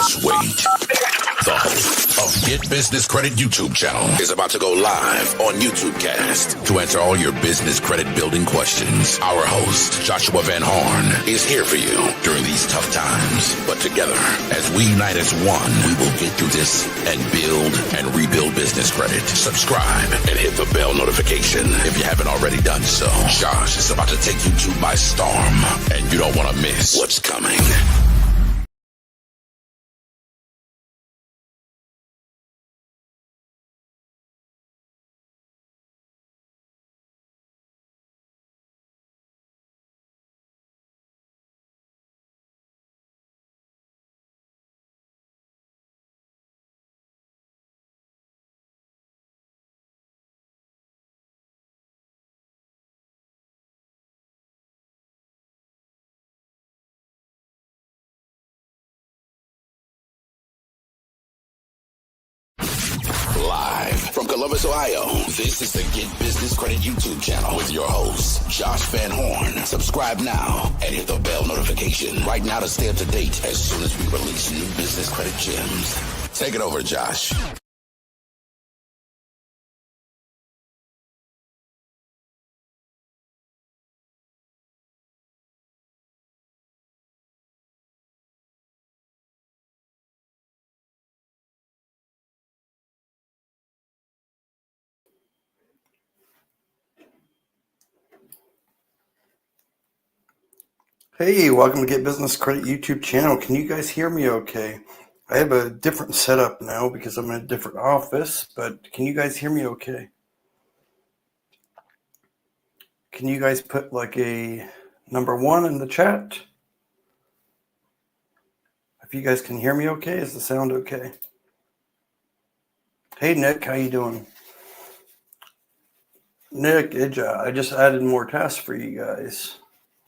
Just wait. The host of Get Business Credit YouTube channel is about to go live on YouTube Cast to answer all your business credit building questions. Our host, Joshua Van Horn, is here for you during these tough times. But together, as we unite as one, we will get through this and build and rebuild business credit. Subscribe and hit the bell notification if you haven't already done so. Josh is about to take YouTube by storm, and you don't want to miss what's coming. Live from Columbus, Ohio, this is the Get Business Credit YouTube channel with your host, Josh Van Horn. Subscribe now and hit the bell notification right now to stay up to date as soon as we release new business credit gems. Take it over, Josh. Hey, welcome to Get Business Credit YouTube channel. Can you guys hear me okay? I have a different setup now because I'm in a different office, but can you guys hear me okay? Can you guys put like a number 1 in the chat? If you guys can hear me okay, is the sound okay? Hey Nick, how you doing? Nick, I just added more tasks for you guys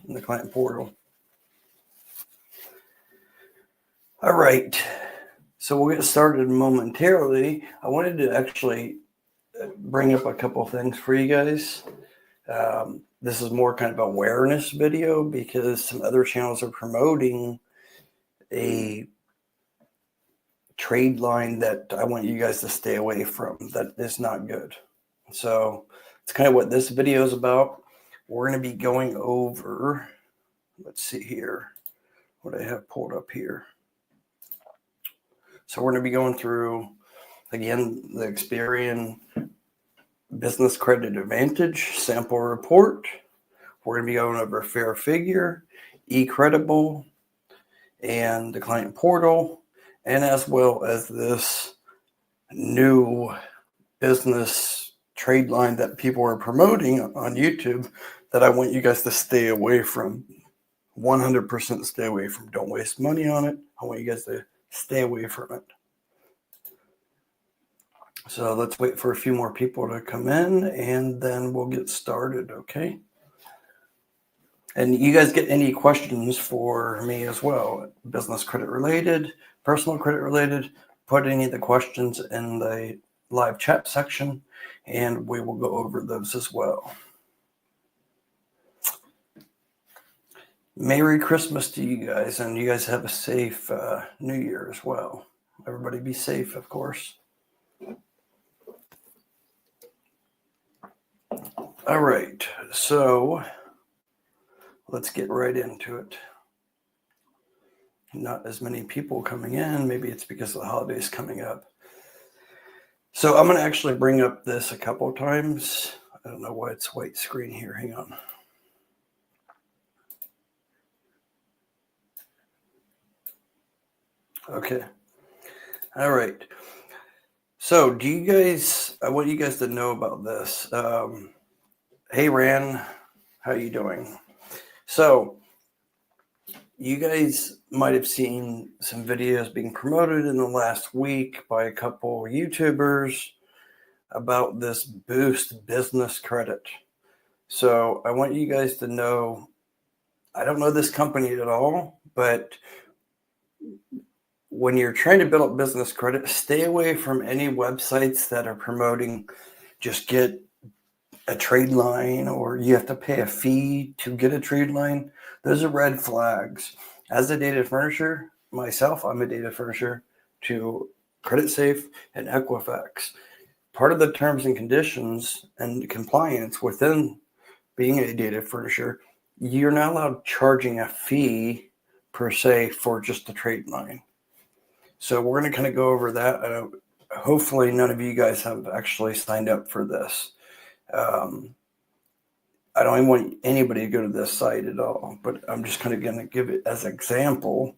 in the client portal. All right, so we'll get started momentarily. I wanted to actually bring up a couple of things for you guys. This is more kind of awareness video because some other channels are promoting a trade line that I want you guys to stay away from. That is not good. So it's kind of what this video is about. We're going to be going over, let's see here, what I have pulled up here. So we're going to be going through, again, the Experian Business Credit Advantage sample report. We're going to be going over Fair Figure, eCredible, and the client portal, and as well as this new business trade line that people are promoting on YouTube that I want you guys to stay away from. 100% stay away from. Don't waste money on it. I want you guys to stay away from it. So let's wait for a few more people to come in and then we'll get started, okay? And you guys get any questions for me as well, business credit related, personal credit related, put any of the questions in the live chat section and we will go over those as well. Merry Christmas to you guys, and you guys have a safe New Year as well. Everybody be safe, of course. All right, so let's get right into it. Not as many people coming in. Maybe it's because the holidays coming up. So I'm going to actually bring up this a couple times. I don't know why it's white screen here. Hang on. Okay. All right. So do you guys, I want you guys to know about this. Hey, Ran, how you doing? So you guys might have seen some videos being promoted in the last week by a couple YouTubers about this Boost business credit. So I want you guys to know, I don't know this company at all, but when you're trying to build up business credit, stay away from any websites that are promoting just get a trade line or you have to pay a fee to get a trade line. Those are red flags. As a dated furnisher, myself, I'm a data furnisher to Credit Safe and Equifax. Part of the terms and conditions and compliance within being a data furnisher, you're not allowed charging a fee per se for just the trade line. So we're going to kind of go over that. Hopefully none of you guys have actually signed up for this. I don't even want anybody to go to this site at all, but I'm just kind of going to give it as an example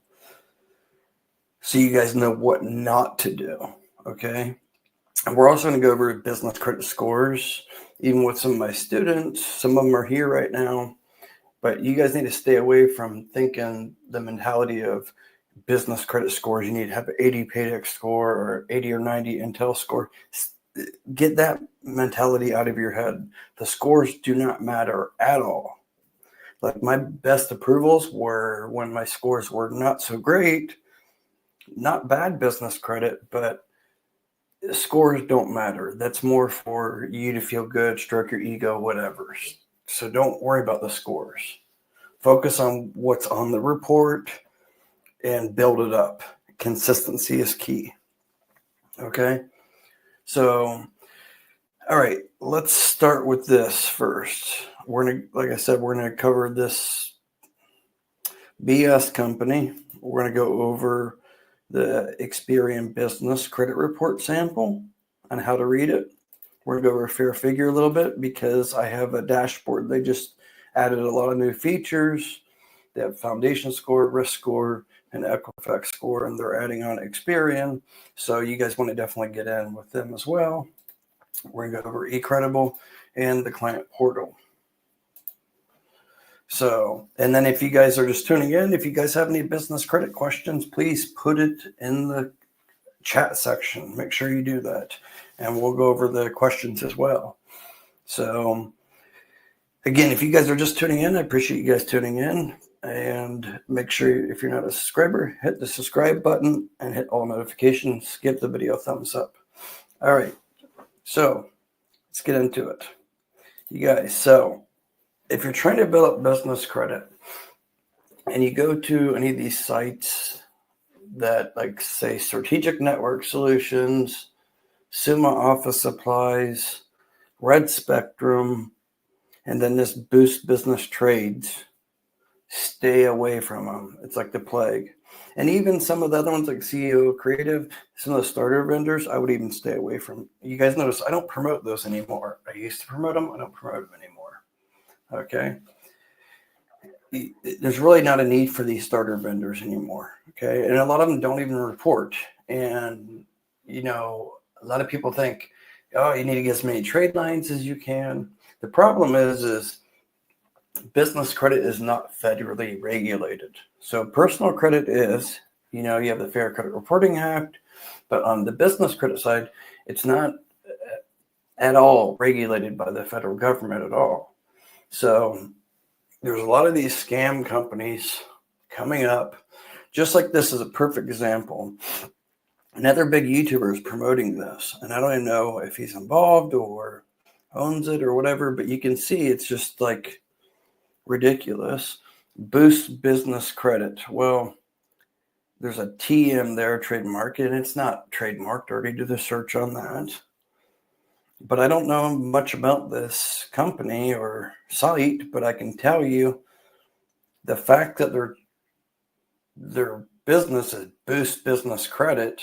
so you guys know what not to do, okay? And we're also going to go over business credit scores, even with some of my students. Some of them are here right now, but you guys need to stay away from thinking the mentality of business credit scores. You need to have an 80 Paydex score or 80 or 90 Intel score. Get that mentality out of your head. The scores do not matter at all. Like my best approvals were when my scores were not so great, not bad business credit, but scores don't matter. That's more for you to feel good, stroke your ego, whatever. So don't worry about the scores. Focus on what's on the report and build it up. Consistency is key. Okay. So, all right, let's start with this first. We're going to, like I said, we're going to cover this BS company. We're going to go over the Experian Business Credit Report sample and how to read it. We're going to go over Fair Figure a little bit because I have a dashboard. They just added a lot of new features. They have foundation score, risk score, and Equifax score, and they're adding on Experian. So you guys want to definitely get in with them as well. We're going to go over eCredible and the client portal. So, and then if you guys are just tuning in, if you guys have any business credit questions, please put it in the chat section. Make sure you do that. And we'll go over the questions as well. So, again, if you guys are just tuning in, I appreciate you guys tuning in. And make sure if you're not a subscriber, hit the subscribe button and hit all notifications. Give the video a thumbs up. All right. So, let's get into it. You guys, so if you're trying to build up business credit and you go to any of these sites that, like, say, Strategic Network Solutions, Summa Office Supplies, Red Spectrum, and then this Boost Business Trades, stay away from them. It's like the plague. And even some of the other ones like CEO Creative, some of the starter vendors, I would even stay away from. You guys notice I don't promote those anymore. I used to promote them. I don't promote them anymore. Okay. There's really not a need for these starter vendors anymore. Okay. And a lot of them don't even report. And, you know, a lot of people think, oh, you need to get as many trade lines as you can. The problem is business credit is not federally regulated. So personal credit is, you know, you have the Fair Credit Reporting Act, but on the business credit side, it's not at all regulated by the federal government at all. So there's a lot of these scam companies coming up, just like this is a perfect example. Another big YouTuber is promoting this, and I don't even know if he's involved or owns it or whatever, but you can see it's just like ridiculous. Boost Business Credit. Well, there's a TM there, trademark, and it's not trademarked. Already did the search on that. But I don't know much about this company or site, but I can tell you the fact that their business is Boost Business Credit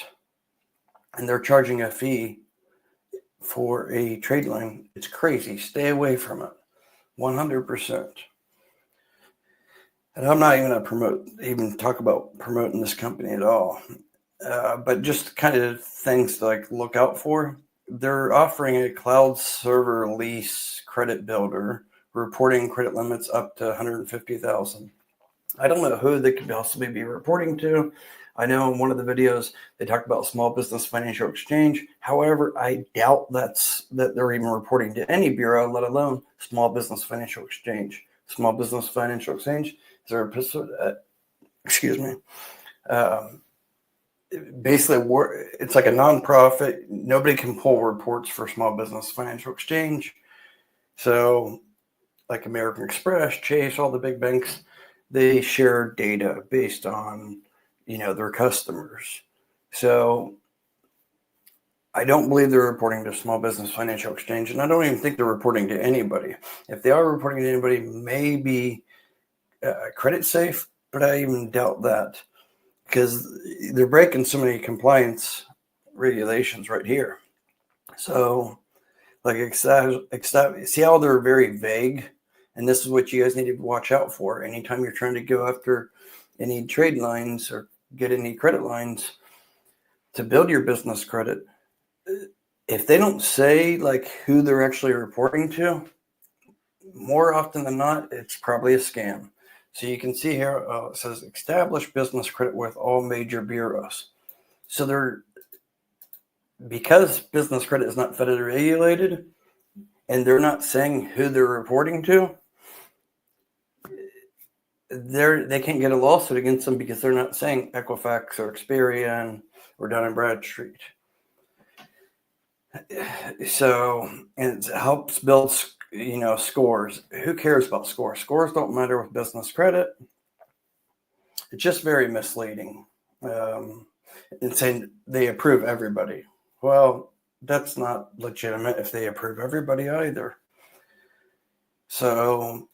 and they're charging a fee for a trade line, it's crazy. Stay away from it. 100%. And I'm not even going to talk about promoting this company at all. But just kind of things to like look out for. They're offering a cloud server lease credit builder, reporting credit limits up to $150,000. I don't know who they could possibly be reporting to. I know in one of the videos they talked about Small Business Financial Exchange. However, I doubt that they're even reporting to any bureau, let alone Small Business Financial Exchange. Small Business Financial Exchange is a basically, it's like a nonprofit. Nobody can pull reports for Small Business Financial Exchange. So, like American Express, Chase, all the big banks, they share data based on, their customers. So I don't believe they're reporting to Small Business Financial Exchange, and I don't even think they're reporting to anybody. If they are reporting to anybody, maybe credit safe, but I even doubt that, because they're breaking so many compliance regulations right here. So, like, see how they're very vague? And this is what you guys need to watch out for. Anytime you're trying to go after any trade lines or get any credit lines to build your business credit, if they don't say like who they're actually reporting to, more often than not, it's probably a scam. So you can see here, it says establish business credit with all major bureaus. So because business credit is not federally regulated and they're not saying who they're reporting to, they can't get a lawsuit against them because they're not saying Equifax or Experian or Dun & Bradstreet. So, and it helps build, scores. Who cares about scores? Scores don't matter with business credit. It's just very misleading. And saying they approve everybody. Well, that's not legitimate if they approve everybody either. So,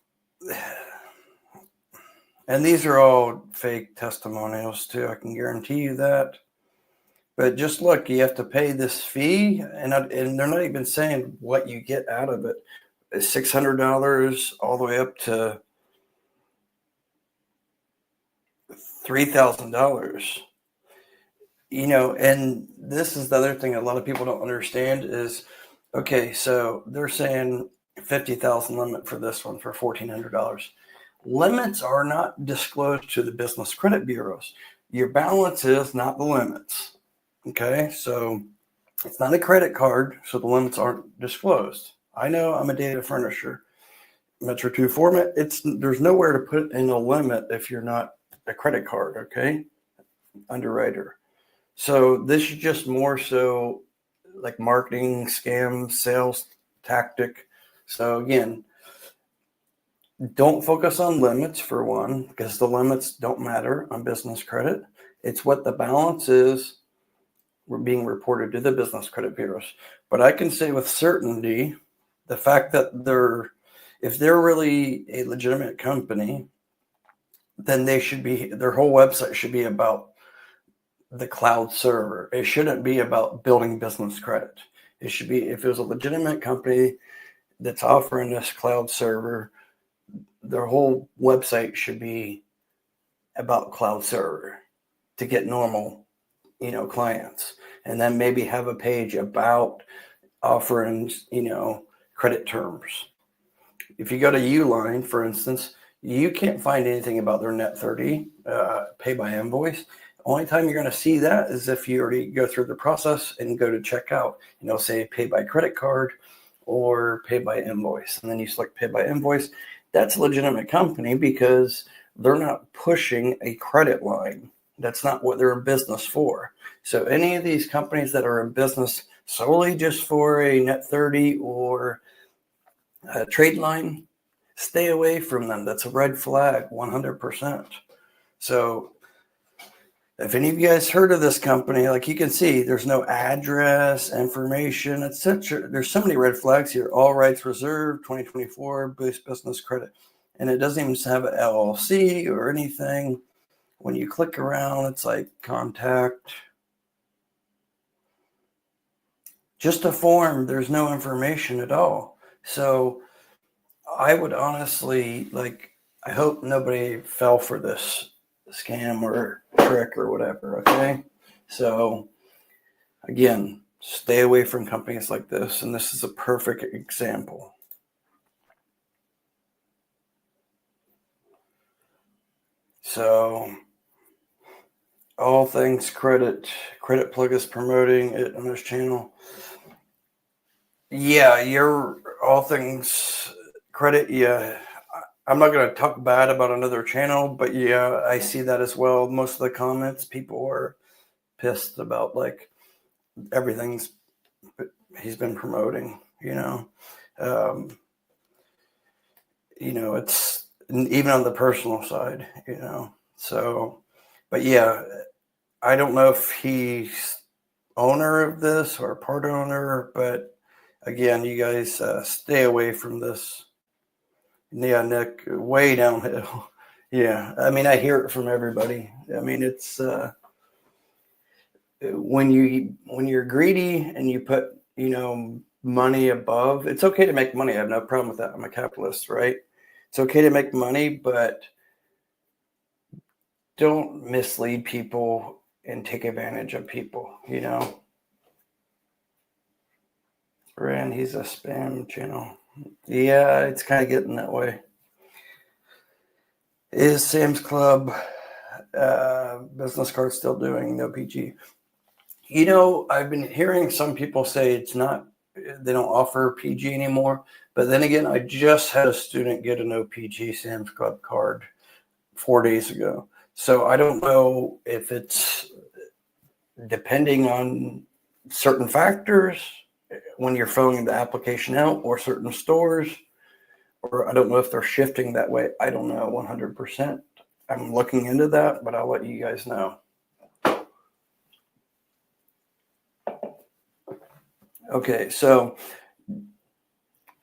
and these are all fake testimonials too. I can guarantee you that. But just look, you have to pay this fee, and they're not even saying what you get out of it. It's $600 all the way up to $3,000. And this is the other thing a lot of people don't understand is, okay, so they're saying 50,000 limit for this one for $1,400. Limits are not disclosed to the business credit bureaus. Your balance is not the limits. Okay, so it's not a credit card, so the limits aren't disclosed. I know I'm a data furnisher. Metro 2 format, there's nowhere to put in a limit if you're not a credit card, okay? Underwriter. So this is just more so like marketing, scam, sales tactic. So again, don't focus on limits for one, because the limits don't matter on business credit. It's what the balance is being reported to the business credit bureaus. But I can say with certainty, the fact that if they're really a legitimate company, then their whole website should be about the cloud server. It shouldn't be about building business credit. It should be, if it was a legitimate company that's offering this cloud server, their whole website should be about cloud server to get normal clients, and then maybe have a page about offerings, credit terms. If you go to Uline, for instance, you can't find anything about their net 30 pay by invoice. Only time you're going to see that is if you already go through the process and go to checkout, say pay by credit card or pay by invoice, and then you select pay by invoice. That's a legitimate company because they're not pushing a credit line. That's not what they're in business for. So any of these companies that are in business solely just for a net 30 or a trade line, stay away from them. That's a red flag, 100%. So if any of you guys heard of this company, like you can see, there's no address, information, etc. There's so many red flags here. All rights reserved, 2024, boost business credit. And it doesn't even have an LLC or anything. When you click around, it's like contact. Just a form. There's no information at all. So I would honestly, I hope nobody fell for this scam or trick or whatever, okay? So again, stay away from companies like this, and this is a perfect example. So all things credit plug is promoting it on this channel. Yeah, you're all things credit. Yeah, I'm not going to talk bad about another channel, but yeah, I see that as well. Most of the comments, people are pissed about everything he's been promoting, it's even on the personal side, so, But yeah, I don't know if he's owner of this or part owner, but again, you guys stay away from this. Yeah, Nick, way downhill. Yeah, I mean, I hear it from everybody. I mean, it's when you're greedy and you put money above. It's okay to make money. I have no problem with that. I'm a capitalist, right? It's okay to make money, but don't mislead people and take advantage of people. Brand, he's a spam channel. Yeah, it's kind of getting that way. Is Sam's Club business card still doing no PG? I've been hearing some people say they don't offer PG anymore. But then again, I just had a student get a no PG Sam's Club card 4 days ago. So I don't know if it's depending on certain factors when you're filling the application out or certain stores, or I don't know if they're shifting that way. I don't know 100%. I'm looking into that, but I'll let you guys know. Okay, so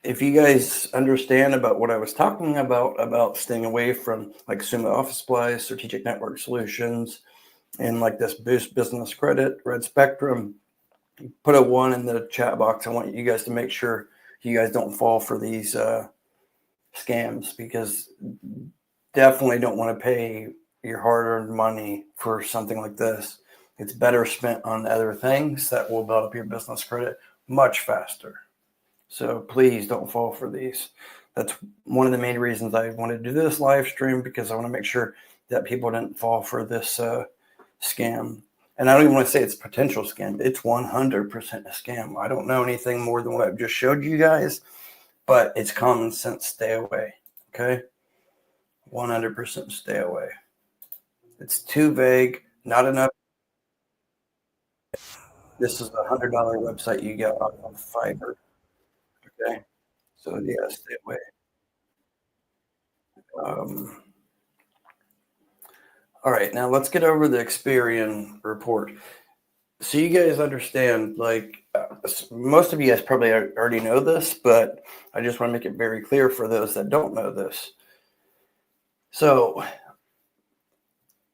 if you guys understand about what I was talking about staying away from like Sumo Office Supplies, Strategic Network Solutions, and like this Boost Business Credit, Red Spectrum, put a 1 in the chat box. I want you guys to make sure you guys don't fall for these scams, because definitely don't want to pay your hard-earned money for something like this. It's better spent on other things that will build up your business credit much faster. So please don't fall for these. That's one of the main reasons I want to do this live stream, because I want to make sure that people didn't fall for this scam. And I don't even want to say it's a potential scam. It's 100% a scam. I don't know anything more than what I've just showed you guys, but it's common sense. Stay away. Okay? 100% stay away. It's too vague, not enough. This is a $100 website you get off of Fiverr. Okay? So yeah, stay away. All right, now let's get over the Experian report. So you guys understand, like most of you guys probably already know this, but I just want to make it very clear for those that don't know this. So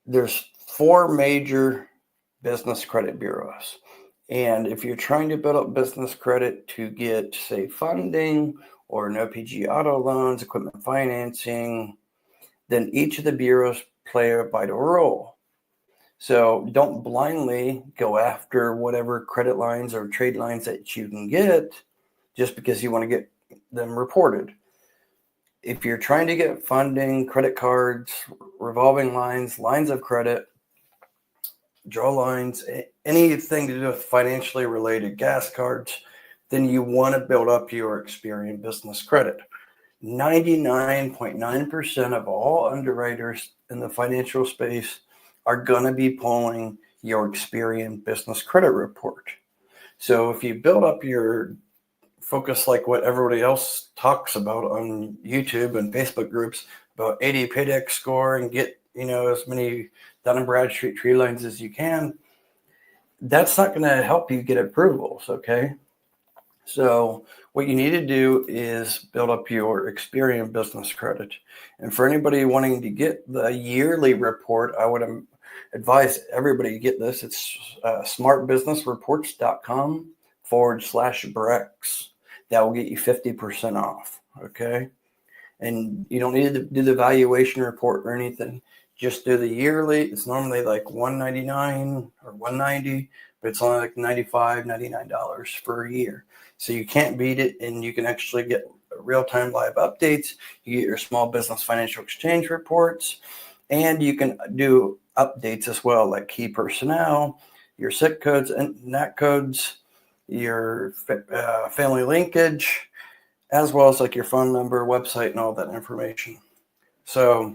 there's 4 major business credit bureaus. And if you're trying to build up business credit to get, say, funding or no PG auto loans, equipment financing, then each of the bureaus play a vital role. So don't blindly go after whatever credit lines or trade lines that you can get just because you want to get them reported. If you're trying to get funding, credit cards, revolving lines, lines of credit, draw lines, anything to do with financially related, gas cards, then you want to build up your Experian business credit. 99.9% of all underwriters in the financial space are going to be pulling your Experian business credit report. So if you build up your focus like what everybody else talks about on YouTube and Facebook groups about 80 paydex score and get as many Dun & Bradstreet tree lines as you can, that's not going to help you get approvals, okay? So what you need to do is build up your Experian business credit. And for anybody wanting to get the yearly report, I would advise everybody to get this. It's smartbusinessreports.com/Brex. That will get you 50% off, okay? And you don't need to do the valuation report or anything. Just do the yearly. It's normally like $199 or $190, but it's only like $95, $99 for a year. So you can't beat it, and you can actually get real-time live updates. You get your small business financial exchange reports, and you can do updates as well, like key personnel, your SIC codes and NAT codes, your family linkage, as well as like your phone number, website, and all that information. So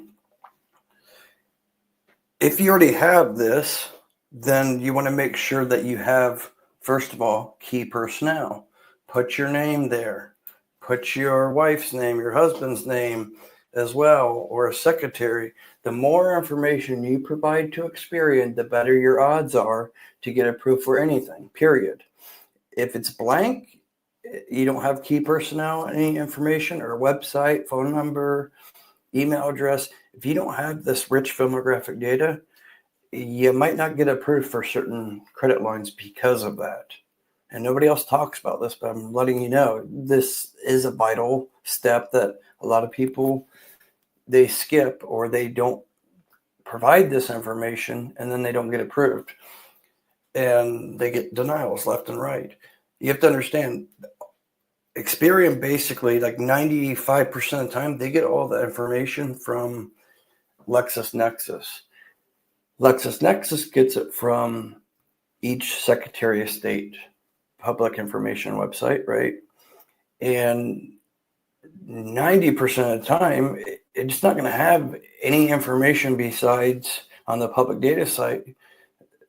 if you already have this, then you want to make sure that you have, first of all, key personnel. Put your name there. Put your wife's name, your husband's name, as well, or a secretary, the more information you provide to Experian, the better your odds are to get approved for anything, period. If it's blank, you don't have key personnel, any information, or website, phone number, email address, if you don't have this rich filmographic data, you might not get approved for certain credit lines because of that. And nobody else talks about this, but I'm letting you know, this is a vital step that a lot of people, they skip, or they don't provide this information, and then they don't get approved. And they get denials left and right. You have to understand, Experian basically, like 95% of the time, they get all the information from LexisNexis. LexisNexis gets it from each Secretary of State public information website, right? And 90% of the time, it's not going to have any information besides on the public data side.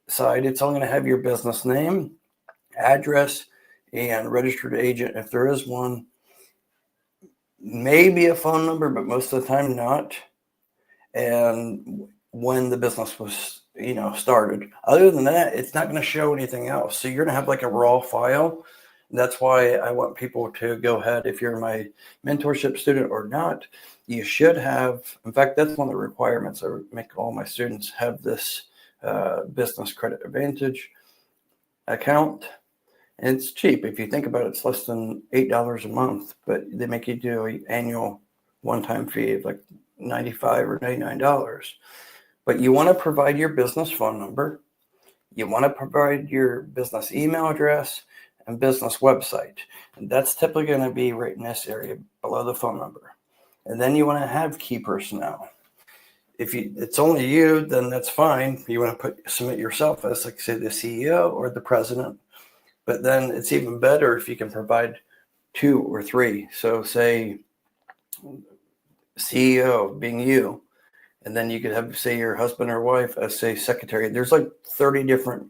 It's only going to have your business name, address, and registered agent, if there is one. Maybe a phone number, but most of the time not. And when the business was, started. Other than that, it's not going to show anything else. So you're going to have like a raw file. That's why I want people to go ahead, if you're my mentorship student or not, you should have, in fact, that's one of the requirements. I make all my students have this Business Credit Advantage account. And it's cheap. If you think about it, it's less than $8 a month, but they make you do an annual one-time fee of like $95 or $99. But you want to provide your business phone number. You want to provide your business email address and business website. And that's typically going to be right in this area below the phone number. And then you want to have key personnel. If it's only you, then that's fine. You want to submit yourself as, like, say, the CEO or the president. But then it's even better if you can provide 2 or 3. So say CEO being you, and then you could have, say, your husband or wife as, say, secretary. There's like 30 different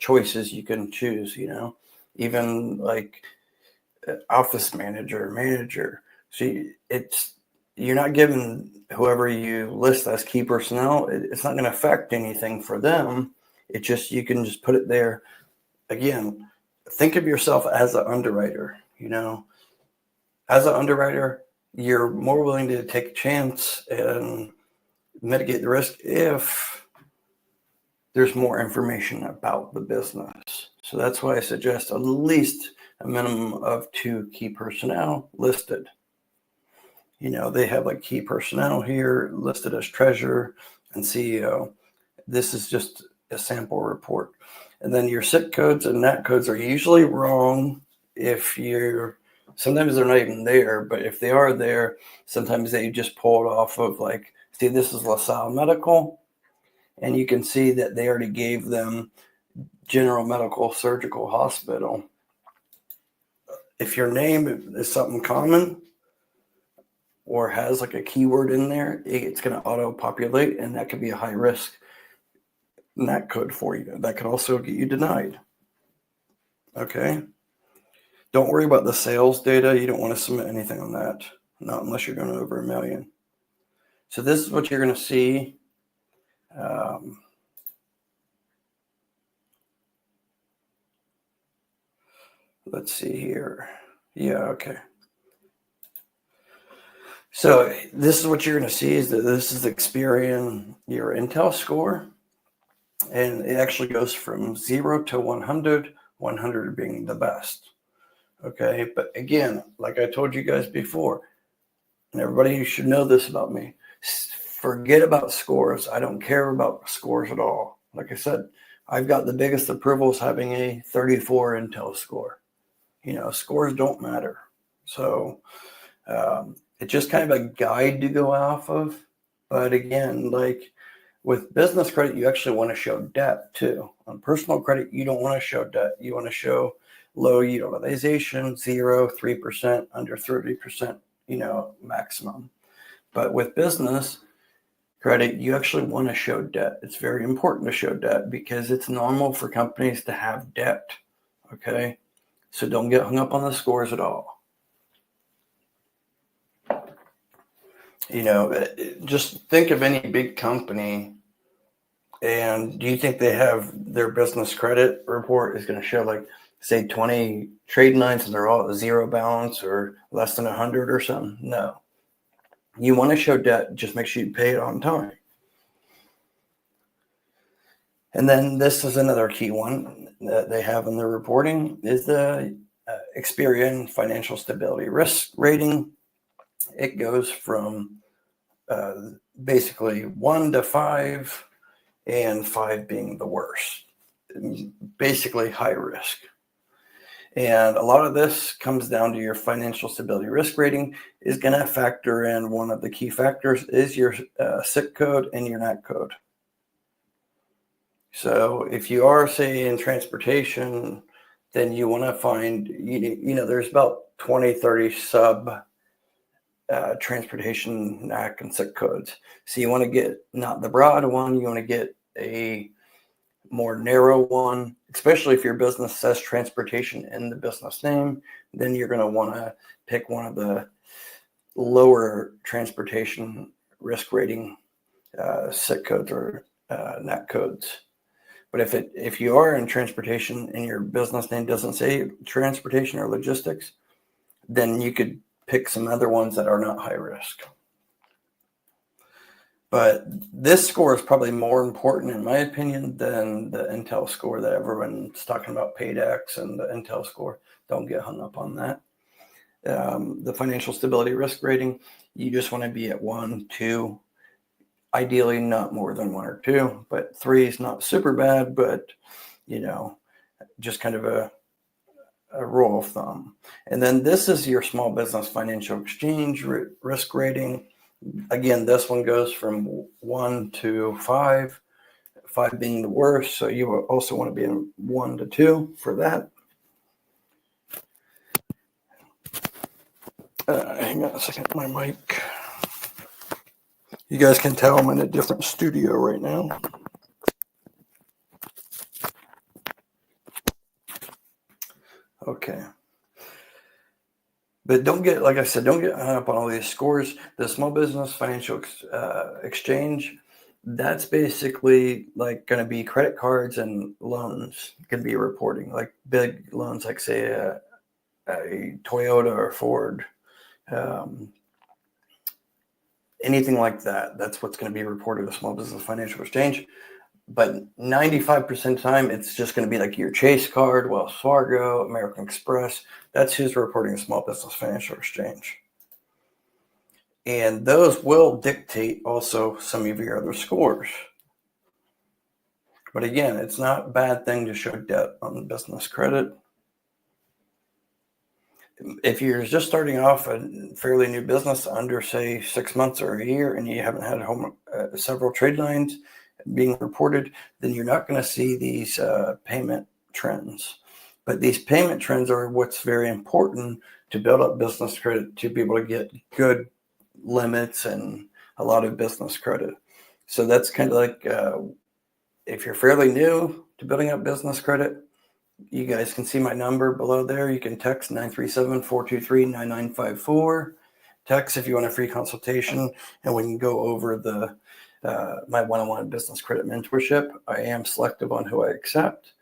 choices you can choose, even like office manager. So you're not giving whoever you list as key personnel, it's not going to affect anything for them. It's just, you can just put it there. Again, think of yourself as an underwriter, As an underwriter, you're more willing to take a chance and mitigate the risk if there's more information about the business. So that's why I suggest at least a minimum of 2 key personnel listed. They have like key personnel here listed as treasurer and CEO. This is just a sample report. And then your SIC codes and NAT codes are usually wrong sometimes they're not even there, but if they are there, sometimes they just pull it off of like, see, this is LaSalle Medical, and you can see that they already gave them General Medical Surgical Hospital. If your name is something common or has like a keyword in there, it's going to auto-populate, and that could be a high risk NAT code for you. That could also get you denied. Okay? Don't worry about the sales data. You don't want to submit anything on that, not unless you're going over $1 million. So this is what you're going to see. Let's see here. Yeah, okay. So this is what you're going to see is that this is Experian, your Intel score. And it actually goes from 0 to 100, 100 being the best. Okay, but again, like I told you guys before, and everybody should know this about me, forget about scores. I don't care about scores at all. Like I said, I've got the biggest approvals having a 34 Intel score. Scores don't matter. So it's just kind of a guide to go off of. But again, like with business credit, you actually want to show debt too. On personal credit, you don't want to show debt. You want to show low utilization, 0, 3%, under 30%, maximum. But with business credit, you actually want to show debt. It's very important to show debt because it's normal for companies to have debt. Okay? So don't get hung up on the scores at all. Just think of any big company, and do you think they have their business credit report is going to show, like, say 20 trade lines and they're all zero balance or less than 100 or something? No. You want to show debt, just make sure you pay it on time. And then this is another key one that they have in their reporting is the Experian Financial Stability Risk Rating. It goes from basically 1 to 5, and 5 being the worst, basically high risk. And a lot of this comes down to your financial stability risk rating is going to factor in, one of the key factors is your SIC code and your NAC code. So if you are, say, in transportation, then you want to find, there's about 20, 30 sub transportation NAC and SIC codes. So you want to get not the broad one, you want to get a more narrow one, especially if your business says transportation in the business name. Then you're going to want to pick one of the lower transportation risk rating SIC codes or NAC codes. But if you are in transportation and your business name doesn't say transportation or logistics, then you could pick some other ones that are not high risk. But this score is probably more important, in my opinion, than the Intel score that everyone's talking about, PAYDEX and the Intel score. Don't get hung up on that. The financial stability risk rating, you just want to be at 1, 2, ideally not more than 1 or 2, but 3 is not super bad, but just kind of a rule of thumb. And then this is your small business financial exchange risk rating. Again, this one goes from 1 to 5, 5 being the worst. So you also want to be in 1 to 2 for that. Hang on a second, my mic. You guys can tell I'm in a different studio right now. Okay. But don't get hung up on all these scores. The small business financial exchange, that's basically like going to be credit cards and loans can be reporting, like big loans, like say a Toyota or Ford, anything like that. That's what's going to be reported to small business financial exchange. But 95% of the time, it's just going to be like your Chase card, Wells Fargo, American Express. That's who's reporting a small business financial exchange. And those will dictate also some of your other scores. But again, it's not a bad thing to show debt on business credit. If you're just starting off a fairly new business under, say, 6 months or a year, and you haven't had several trade lines being reported, then you're not going to see these payment trends. But these payment trends are what's very important to build up business credit, to be able to get good limits and a lot of business credit. So that's kind of like if you're fairly new to building up business credit, you guys can see my number below there. You can text 937-423-9954. Text if you want a free consultation, and we can go over my one-on-one business credit mentorship. I am selective on who I accept,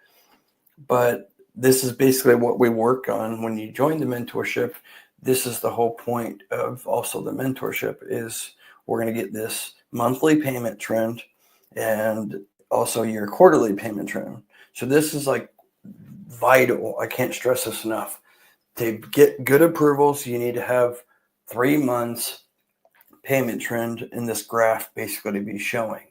but this is basically what we work on when you join the mentorship. This is the whole point of also the mentorship, is we're going to get this monthly payment trend and also your quarterly payment trend. So this is like vital. I can't stress this enough. To get good approvals, you need to have 3 months payment trend in this graph basically to be showing.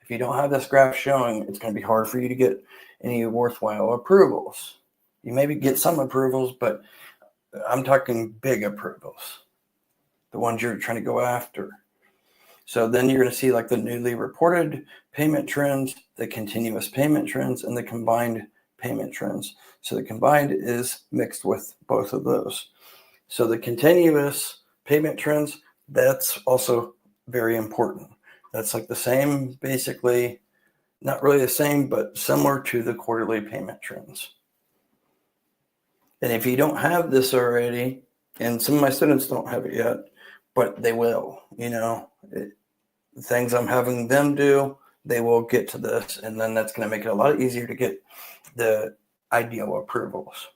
If you don't have this graph showing, it's going to be hard for you to get any worthwhile approvals. You maybe get some approvals, but I'm talking big approvals, the ones you're trying to go after. So then you're going to see like the newly reported payment trends, the continuous payment trends, and the combined payment trends. So the combined is mixed with both of those. So the continuous payment trends, that's also very important. That's like the same, basically, not really the same, but similar to the quarterly payment trends. And if you don't have this already, and some of my students don't have it yet, but they will, things I'm having them do, they will get to this, and then that's going to make it a lot easier to get the ideal approvals.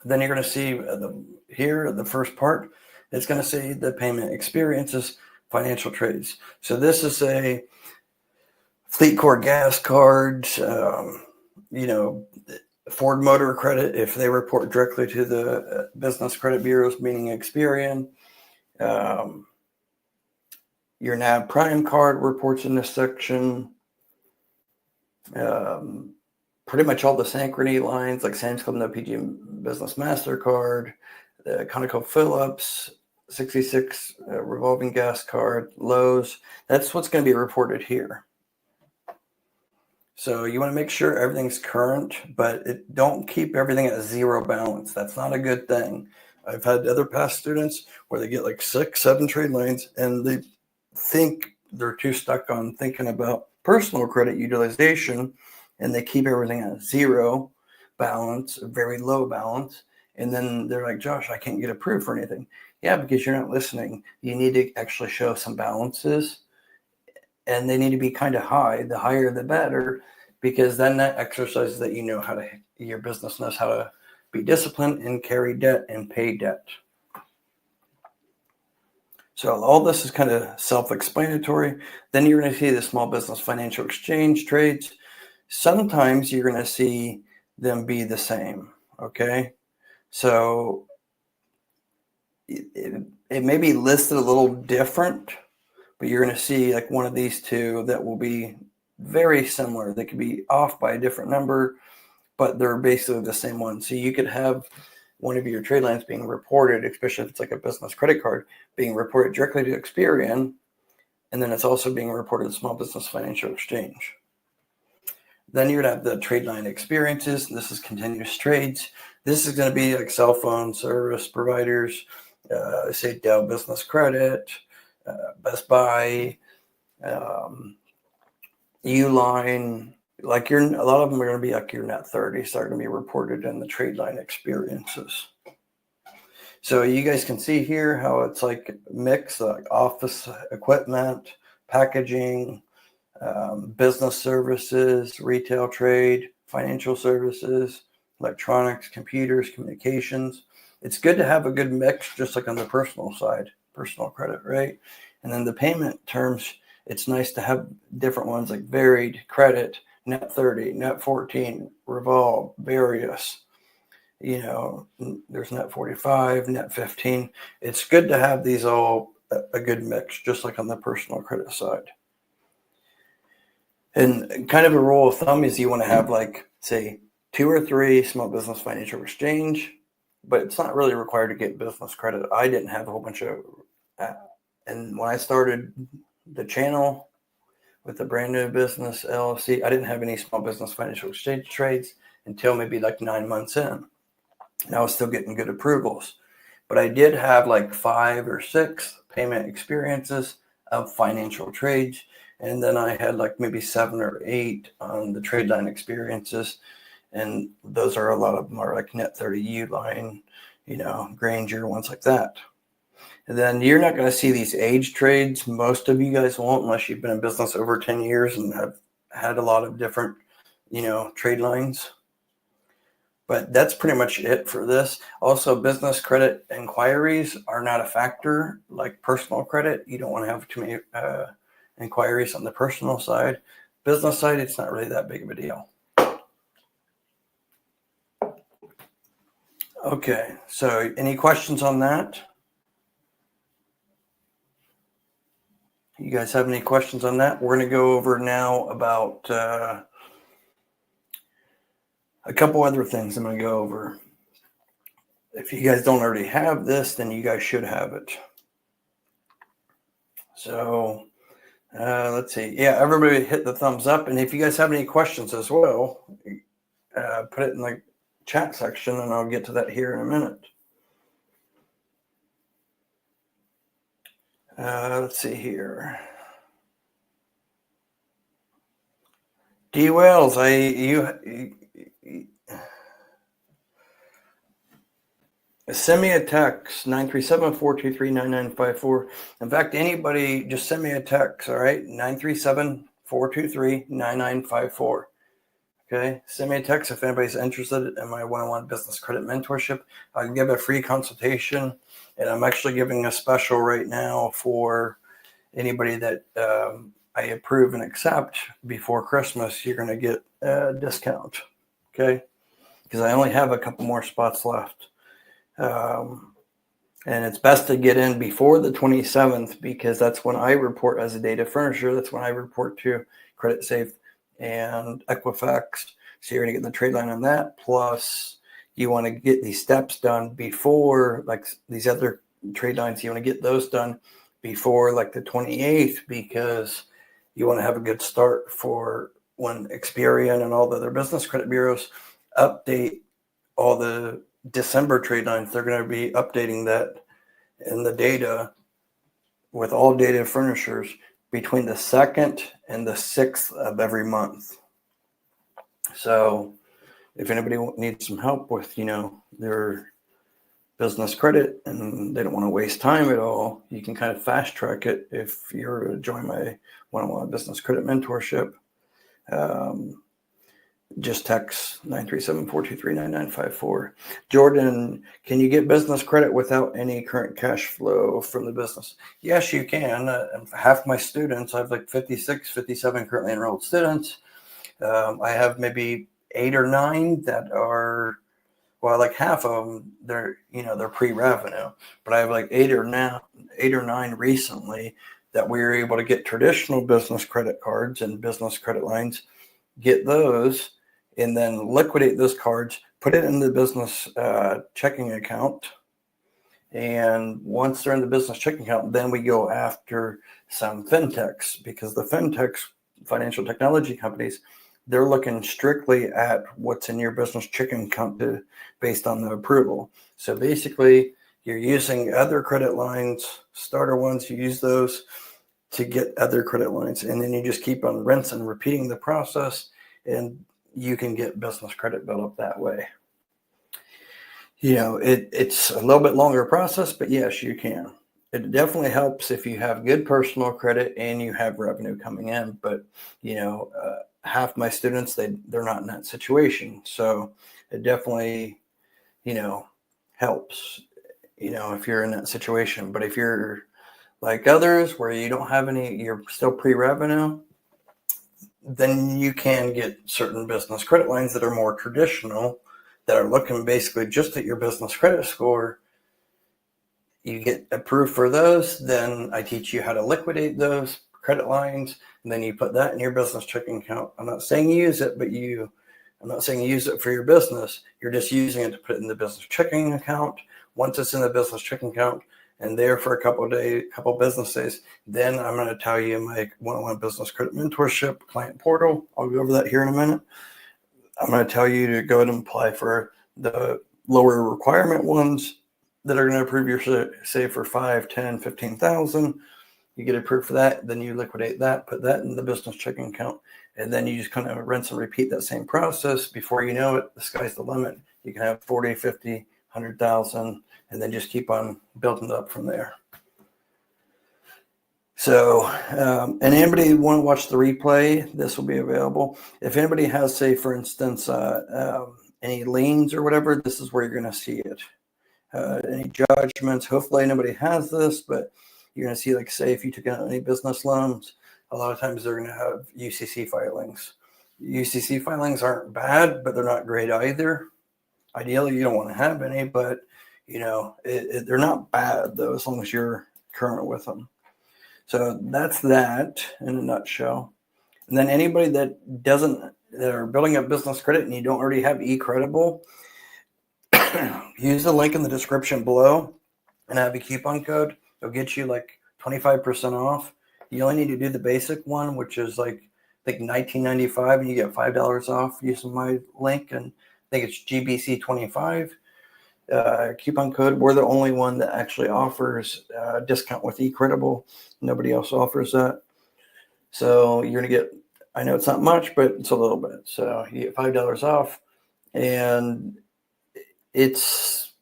Then you're going to see here, the first part, it's going to say the payment experiences, financial trades. So this is a Fleet Core gas cards, Ford Motor Credit, if they report directly to the business credit bureaus, meaning Experian. Your NAB Prime card reports in this section. Pretty much all the Synchrony lines, like Sam's Club, no PG Business MasterCard, the ConocoPhillips, 66 revolving gas card, Lowe's. That's what's going to be reported here. So you want to make sure everything's current, but don't keep everything at zero balance. That's not a good thing. I've had other past students where they get like 6, 7 trade lines, and they think they're too stuck on thinking about personal credit utilization, and they keep everything at zero balance, very low balance. And then they're like, Josh, I can't get approved for anything. Yeah, because you're not listening. You need to actually show some balances, and they need to be kind of high. The higher, the better, because then that exercises that your business knows how to be disciplined and carry debt and pay debt. So all this is kind of self-explanatory. Then you're going to see the small business financial exchange trades. Sometimes you're going to see them be the same, okay? So it may be listed a little different, but you're going to see like one of these two that will be very similar. They could be off by a different number, but they're basically the same one. So you could have one of your trade lines being reported, especially if it's like a business credit card, being reported directly to Experian, and then it's also being reported to Small Business Financial Exchange. Then you're going to have the trade line experiences. This is continuous trades. This is going to be like cell phone service providers, say Dell Business Credit, Best Buy, Uline. Like a lot of them are going to be like your net 30, so they're going to be reported in the trade line experiences. So you guys can see here how it's like mix, like office equipment, packaging, business services, retail trade, financial services, electronics, computers, communications. It's good to have a good mix, just like on the personal side, personal credit, right? And then the payment terms, it's nice to have different ones like varied, credit, net 30, net 14, revolve, various. There's net 45, net 15. It's good to have these all a good mix, just like on the personal credit side. And kind of a rule of thumb is you want to have like, say, 2 or 3 small business financial exchange, but it's not really required to get business credit. I didn't have a whole bunch of, and when I started the channel with the brand new business LLC, I didn't have any small business financial exchange trades until maybe like 9 months in. And I was still getting good approvals, but I did have like 5 or 6 payment experiences of financial trades. And then I had like maybe 7 or 8 on the trade line experiences. And those are, a lot of them are like net 30 Uline, Granger, ones like that. And then you're not going to see these age trades. Most of you guys won't, unless you've been in business over 10 years and have had a lot of different, trade lines. But that's pretty much it for this. Also, business credit inquiries are not a factor like personal credit. You don't want to have too many inquiries on the personal side. Business side, it's not really that big of a deal. Okay, so any questions on that? You guys have any questions on that? We're going to go over now about a couple other things I'm going to go over. If you guys don't already have this, then you guys should have it. So let's see. Yeah, everybody hit the thumbs up. And if you guys have any questions as well, put it in the chat section, and I'll get to that here in a minute. Let's see here. D. Wells, Send me a text, 937-423-9954. In fact, anybody, just send me a text, all right? 937-423-9954. Okay, send me a text if anybody's interested in my one-on-one business credit mentorship. I can give a free consultation, and I'm actually giving a special right now for anybody that I approve and accept before Christmas. You're going to get a discount, okay? Because I only have a couple more spots left. And it's best to get in before the 27th because that's when I report as a data furnisher. That's when I report to Credit Safe and Equifax. So you're going to get the trade line on that. Plus, you want to get these steps done before, like these other trade lines, you want to get those done before like the 28th because you want to have a good start for when Experian and all the other business credit bureaus update all the December trade lines. They're going to be updating that in the data with all data furnishers between the 2nd and the 6th of every month. So if anybody needs some help with, their business credit and they don't want to waste time at all, you can kind of fast track it if you're to join my one-on-one business credit mentorship. Just text 937-423-9954. Jordan, can you get business credit without any current cash flow from the business? Yes, you can. Half my students, I have like 56, 57 currently enrolled students. I have maybe 8 or 9 that are, well, like half of them, they're pre-revenue, but I have like 8 or 9 recently that we were able to get traditional business credit cards and business credit lines, get those, and then liquidate those cards, put it in the business checking account. And once they're in the business checking account, then we go after some fintechs because the fintechs, financial technology companies, they're looking strictly at what's in your business checking account based on the approval. So basically, you're using other credit lines, starter ones, you use those to get other credit lines. And then you just keep on rinsing, repeating the process, and you can get business credit built up that way. It's a little bit longer process, but yes, you can. It definitely helps if you have good personal credit and you have revenue coming in. But, half my students, they're not in that situation. So it definitely, helps, if you're in that situation. But if you're like others where you don't have any, you're still pre-revenue, then you can get certain business credit lines that are more traditional that are looking basically just at your business credit score. You get approved for those, then I teach you how to liquidate those credit lines, and then you put that in your business checking account. I'm not saying you use it, I'm not saying you use it for your business. You're just using it to put it in the business checking account. Once it's in the business checking account and there for a couple business days, then I'm going to tell you my one-on-one business credit mentorship client portal. I'll go over that here in a minute. I'm going to tell you to go ahead and apply for the lower requirement ones that are going to approve your say for 5, 10, 15,000. You get approved for that, then you liquidate that, put that in the business checking account, and then you just kind of rinse and repeat that same process. Before you know it, the sky's the limit. You can have 40, 50, 100,000, and then just keep on building it up from there. So, and anybody want to watch the replay, this will be available. If anybody has, say, for instance, any liens or whatever, this is where you're going to see it. Any judgments, hopefully nobody has this, but you're going to see, like, say, if you took out any business loans, a lot of times they're going to have UCC filings. UCC filings aren't bad, but they're not great either. Ideally, you don't want to have any, but, they're not bad, though, as long as you're current with them. So that's that in a nutshell. And then anybody that are building up business credit and you don't already have eCredible, use the link in the description below and have a coupon code. It'll get you like 25% off. You only need to do the basic one, which is like, I think $19.95, and you get $5 off using my link. And I think it's GBC25 coupon code. We're the only one that actually offers a discount with eCredible. Nobody else offers that. So you're going to get, I know it's not much, but it's a little bit. So you get $5 off, and it's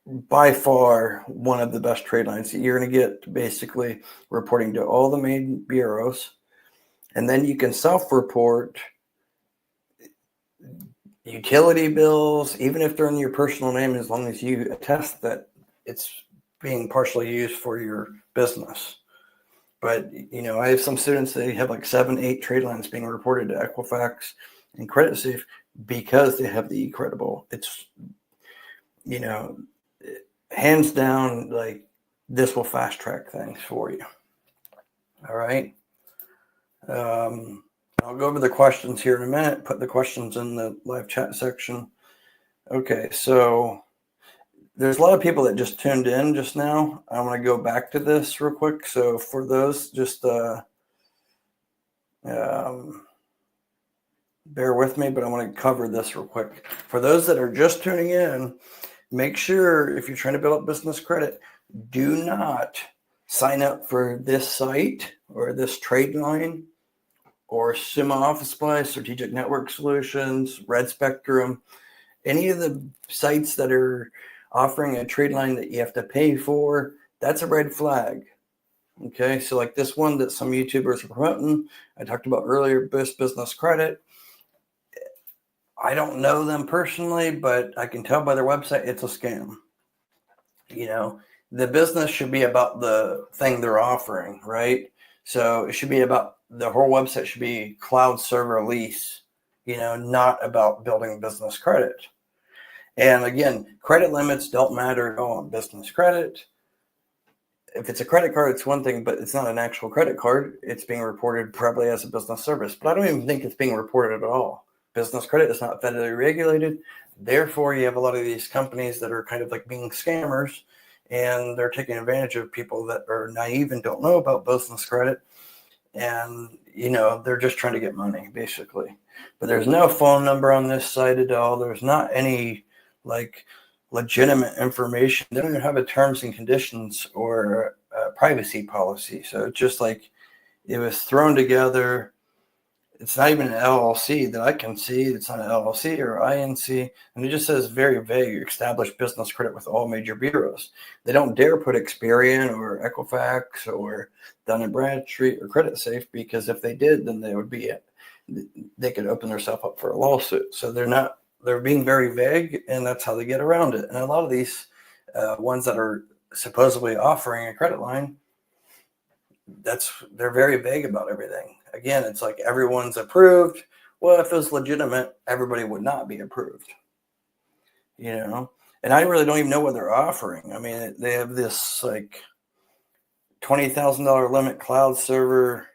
by far one of the best trade lines. You're going to get basically reporting to all the main bureaus, and then you can self-report utility bills, even if they're in your personal name, as long as you attest that it's being partially used for your business. But, I have some students, they have like 7, 8 trade lines being reported to Equifax and CreditSafe because they have the eCredible. It's, hands down, like, this will fast track things for you. All right. I'll go over the questions here in a minute, put the questions in the live chat section. Okay, so there's a lot of people that just tuned in just now. I'm going to go back to this real quick. So for those, just bear with me, but I want to cover this real quick. For those that are just tuning in, make sure if you're trying to build up business credit, do not sign up for this site or this trade line or Summa Office Supply, Strategic Network Solutions, Red Spectrum, any of the sites that are offering a trade line that you have to pay for. That's a red flag. Okay, so like this one that some YouTubers are promoting, I talked about earlier, Business Credit. I don't know them personally, but I can tell by their website it's a scam. The business should be about the thing they're offering, right? So it should be about, the whole website should be cloud server lease, not about building business credit. And again, credit limits don't matter at all on business credit. If it's a credit card, it's one thing, but it's not an actual credit card. It's being reported probably as a business service, but I don't even think it's being reported at all. Business credit is not federally regulated. Therefore, you have a lot of these companies that are kind of like being scammers, and they're taking advantage of people that are naive and don't know about business credit. And, they're just trying to get money, basically. But there's no phone number on this site at all. There's not any, like, legitimate information. They don't even have a terms and conditions or a privacy policy. So it's just like it was thrown together. It's not even an LLC that I can see. It's not an LLC or INC. And it just says very vague, established business credit with all major bureaus. They don't dare put Experian or Equifax or Dun & Bradstreet or CreditSafe, because if they did, then they could open themselves up for a lawsuit. So they're being very vague, and that's how they get around it. And a lot of these ones that are supposedly offering a credit line, they're very vague about everything. Again, it's like everyone's approved. Well, if it was legitimate, everybody would not be approved. And I really don't even know what they're offering. I mean, they have this like $20,000 limit cloud server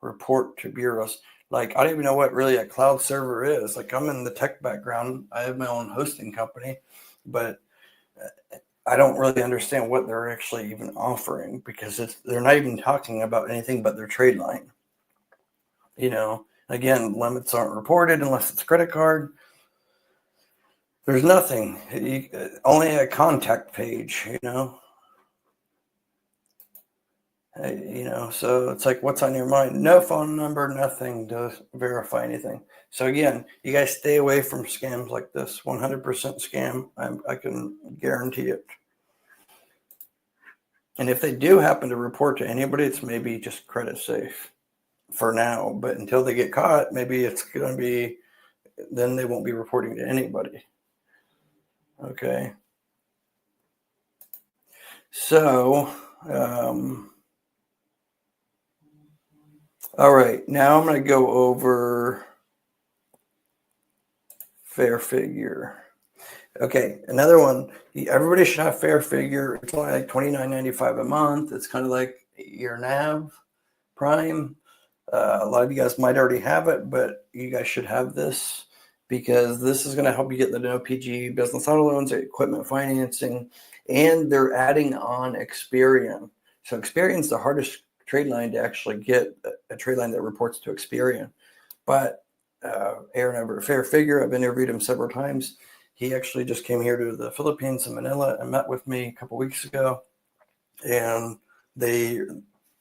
report to bureaus. Like, I don't even know what really a cloud server is. Like, I'm in the tech background. I have my own hosting company, but I don't really understand what they're actually even offering, because they're not even talking about anything but their trade line. Again, limits aren't reported unless it's a credit card. There's nothing, only a contact page, so it's like, what's on your mind? No phone number, nothing to verify anything. So again, you guys stay away from scams like this. 100% scam. I can guarantee it. And if they do happen to report to anybody, it's maybe just CreditSafe for now. But until they get caught, maybe it's going to be, then they won't be reporting to anybody. Okay. So, all right, now I'm going to go over Fair Figure. Okay, another one. Everybody should have Fair Figure. It's only like $29.95 a month. It's kind of like your NAV Prime. A lot of you guys might already have it, but you guys should have this, because this is going to help you get the no PG business auto loans, equipment financing, and they're adding on Experian. So Experian's the hardest trade line to actually get, a trade line that reports to Experian. But Aaron over at Fair Figure, I've interviewed him several times. He actually just came here to the Philippines in Manila and met with me a couple weeks ago. And they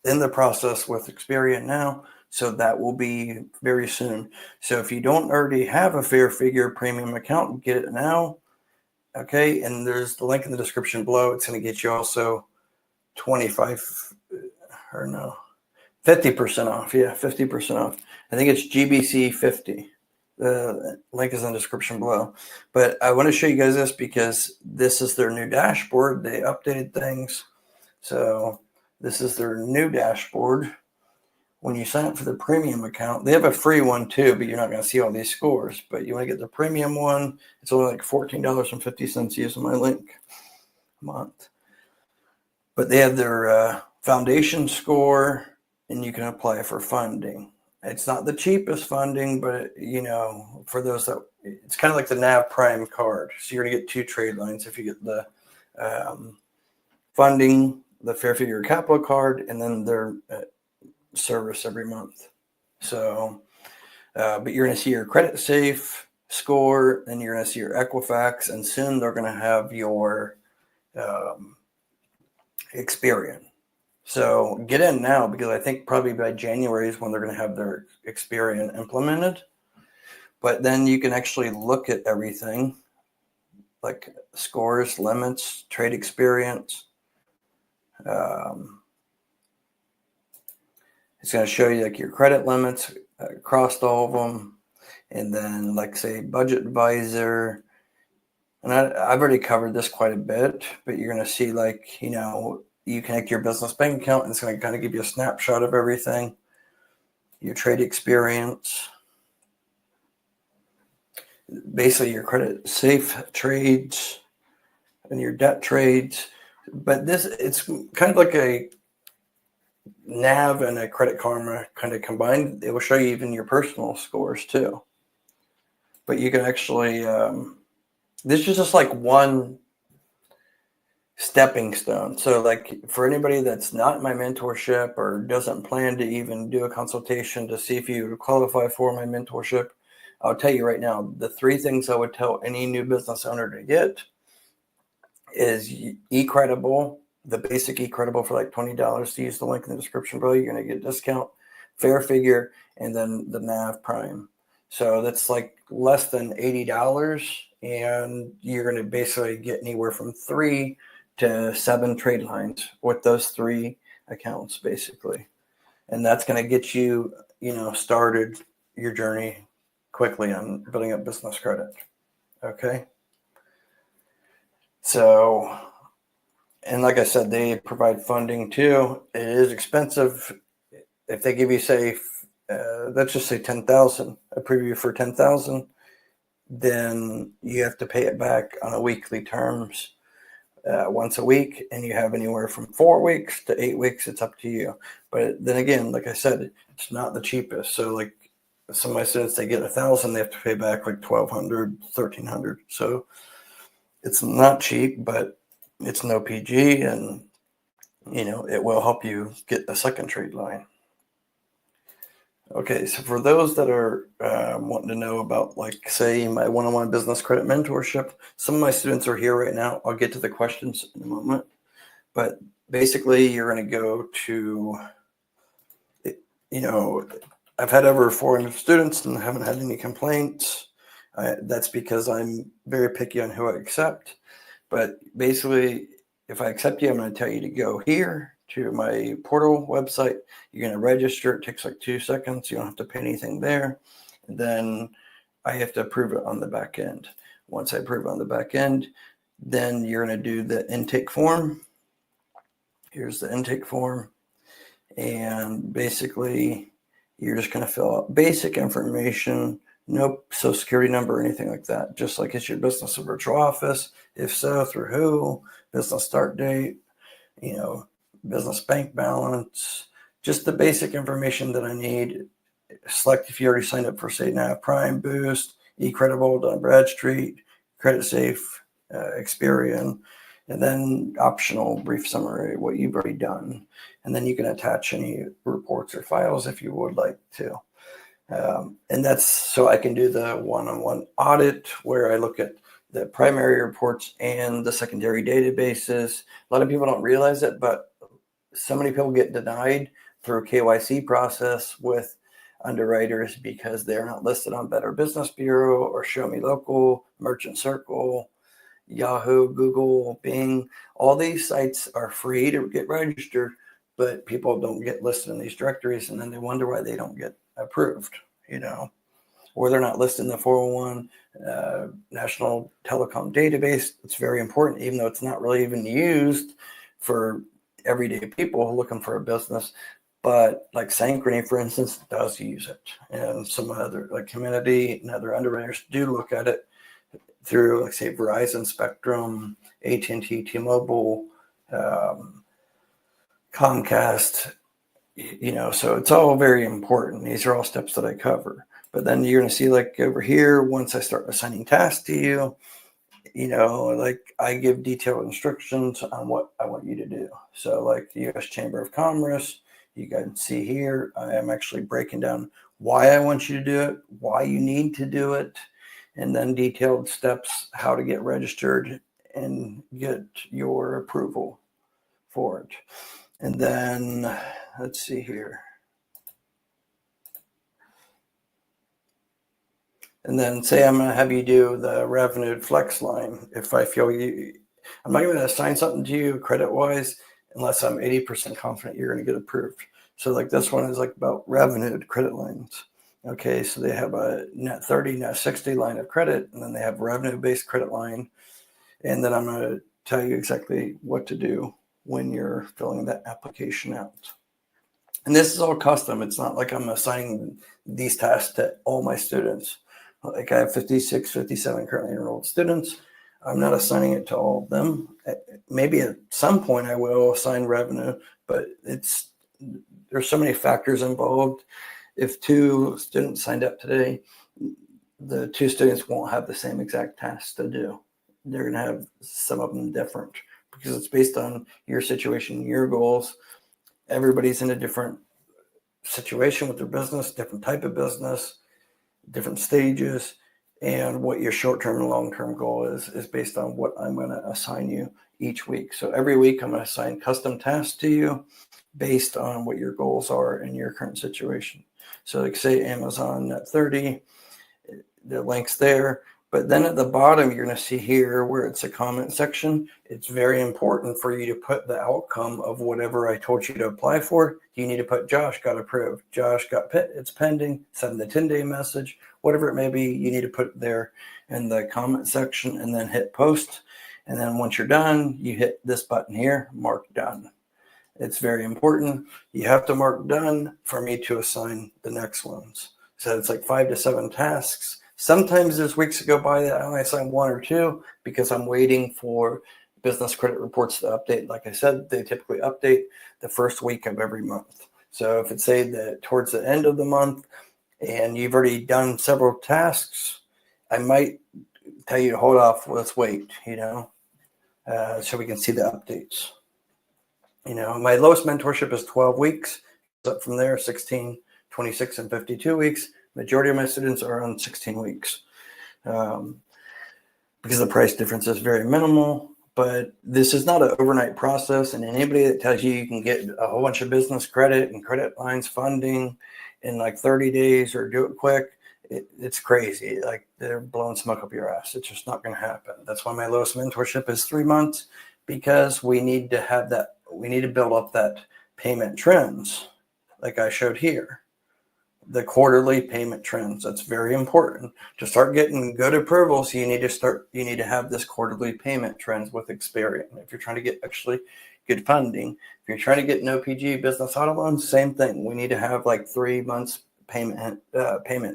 in the process with Experian now. So that will be very soon. So if you don't already have a Fair Figure premium account, get it now. Okay, and there's the link in the description below. It's going to get you also 50% off. Yeah, 50% off. I think it's GBC 50. The link is in the description below. But I want to show you guys this because this is their new dashboard. They updated things. So this is their new dashboard. When you sign up for the premium account, they have a free one too, but you're not going to see all these scores. But you want to get the premium one. It's only like $14.50 using my link a month. But they have their foundation score, and you can apply for funding. It's not the cheapest funding, but for those that, it's kind of like the NAV Prime card. So you're going to get 2 trade lines if you get the funding, the Fair Figure Capital card, and then their service every month. So, but you're going to see your credit safe score, and you're going to see your Equifax, and soon they're going to have your Experian. So get in now, because I think probably by January is when they're going to have their Experian implemented. But then you can actually look at everything like scores, limits, trade experience. It's going to show you like your credit limits across all of them. And then like say budget advisor. And I've already covered this quite a bit, but you're going to see like, you connect your business bank account, and it's going to kind of give you a snapshot of everything. Your trade experience. Basically your credit safe trades and your debt trades. But it's kind of like a NAV and a Credit Karma kind of combined. It will show you even your personal scores too. But you can actually, this is just like one stepping stone. So like for anybody that's not in my mentorship or doesn't plan to even do a consultation to see if you qualify for my mentorship, I'll tell you right now, the 3 things I would tell any new business owner to get is eCredible, the basic eCredible for like $20 to use the link in the description below. You're going to get a discount, Fair Figure, and then the NAV Prime. So that's like less than $80, and you're going to basically get anywhere from 3 to 7 trade lines with those 3 accounts basically. And that's going to get you, started your journey quickly on building up business credit. Okay. So, and like I said, they provide funding too. It is expensive. If they give you, say, let's just say 10,000, a preview for 10,000, then you have to pay it back on a weekly terms once a week, and you have anywhere from 4 weeks to 8 weeks. It's up to you. But then again, like I said, it's not the cheapest. So like somebody says they get 1,000, they have to pay back like 1,200, 1,300. So it's not cheap, but it's no PG, and it will help you get a second trade line. Okay, so for those that are wanting to know about, like, say, my one-on-one business credit mentorship, some of my students are here right now. I'll get to the questions in a moment. But basically, you're going to go to, I've had over 400 students and haven't had any complaints. That's because I'm very picky on who I accept. But basically, if I accept you, I'm going to tell you to go here to my portal website. You're going to register. It takes like 2 seconds. You don't have to pay anything there. And then I have to approve it on the back end. Once I approve it on the back end, then you're going to do the intake form. Here's the intake form. And basically, you're just going to fill out basic information. No social security number or anything like that. Just like, is your business a virtual office? If so, through who? Business start date, business bank balance, just the basic information that I need. Select if you already signed up for, say, NAV Prime, Boost, eCredible, Dun Bradstreet, Credit Safe, Experian, and then optional brief summary, what you've already done. And then you can attach any reports or files if you would like to. And that's so I can do the one-on-one audit where I look at the primary reports and the secondary databases. A lot of people don't realize it, but so many people get denied through KYC process with underwriters because they're not listed on Better Business Bureau or Show Me Local, Merchant Circle, Yahoo, Google, Bing, all these sites are free to get registered, but people don't get listed in these directories, and then they wonder why they don't get approved, or they're not listed in the 401 National Telecom Database. It's very important, even though it's not really even used for everyday people looking for a business. But like Synchrony, for instance, does use it. And some other, like Community and other underwriters do look at it through, like, say, Verizon, Spectrum, AT&T, T-Mobile, Comcast, so it's all very important. These are all steps that I cover. But then you're going to see, like over here, once I start assigning tasks to you, like I give detailed instructions on what I want you to do. So like the U.S. Chamber of Commerce, you can see here, I am actually breaking down why I want you to do it, why you need to do it, and then detailed steps, how to get registered and get your approval for it. And then let's see here. And then say I'm going to have you do the revenue flex line. If I feel I'm not going to assign something to you credit wise unless I'm 80% confident you're going to get approved. So like this one is like about revenue credit lines. Okay, so they have a net 30, net 60 line of credit, and then they have revenue-based credit line. And then I'm going to tell you exactly what to do when you're filling that application out. And this is all custom. It's not like I'm assigning these tasks to all my students. Like I have 56, 57 currently enrolled students. I'm not assigning it to all of them. Maybe at some point I will assign revenue, but there's so many factors involved. If 2 students signed up today, the 2 students won't have the same exact tasks to do. They're going to have some of them different because it's based on your situation, your goals. Everybody's in a different situation with their business, different type of business, different stages, and what your short-term and long-term goal is based on what I'm going to assign you each week. So every week I'm going to assign custom tasks to you based on what your goals are in your current situation. So like say Amazon at 30, the link's there. But then at the bottom, you're going to see here where it's a comment section. It's very important for you to put the outcome of whatever I told you to apply for. You need to put Josh got approved. Josh got it's pending. Send the 10-day message. Whatever it may be, you need to put it there in the comment section and then hit post. And then once you're done, you hit this button here, mark done. It's very important. You have to mark done for me to assign the next ones. So it's like 5 to 7 tasks. Sometimes there's weeks that go by that I only assign 1 or 2 because I'm waiting for business credit reports to update. Like I said, they typically update the first week of every month. So if it's say that towards the end of the month and you've already done several tasks, I might tell you to hold off, let's wait, so we can see the updates. My lowest mentorship is 12 weeks. Up from there, 16, 26, and 52 weeks. Majority of my students are on 16 weeks because the price difference is very minimal. But this is not an overnight process. And anybody that tells you can get a whole bunch of business credit and credit lines funding in like 30 days or do it quick, it's crazy. Like they're blowing smoke up your ass. It's just not going to happen. That's why my lowest mentorship is 3 months, because we need to have that. We need to build up that payment trends like I showed here. The quarterly payment trends. That's very important. To start getting good approvals, you need to have this quarterly payment trends with Experian. If you're trying to get actually good funding, if you're trying to get an OPG business auto loans, same thing. We need to have like 3 months payment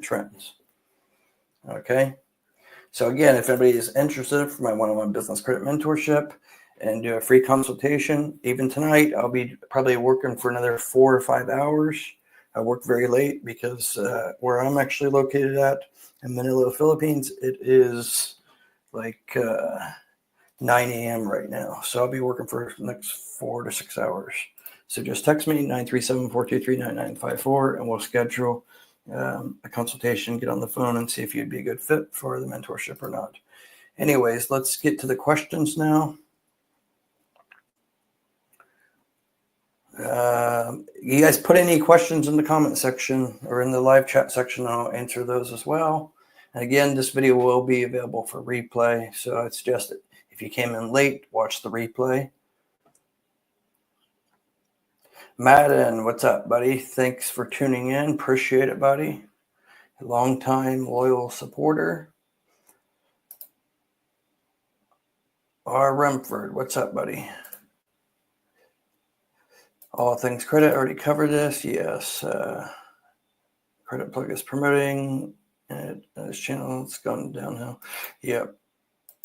trends. Okay. So again, if anybody is interested for my one-on-one business credit mentorship and do a free consultation, even tonight, I'll be probably working for another 4 or 5 hours. I work very late because where I'm actually located at in Manila, Philippines, it is like 9 a.m. right now. So I'll be working for the next 4 to 6 hours. So just text me 937-423-9954 and we'll schedule a consultation, get on the phone and see if you'd be a good fit for the mentorship or not. Anyways, let's get to the questions now. You guys put any questions in the comment section or in the live chat section. I'll answer those as well. And again, this video will be available for replay. So it's just If you came in late, watch the replay. Madden, what's up, buddy? Thanks for tuning in. Appreciate it, buddy. Long-time loyal supporter. R. Rumford, what's up, buddy? All things credit, already covered this. Yes. Credit plug is promoting. And his channel, it's gone downhill. Yep.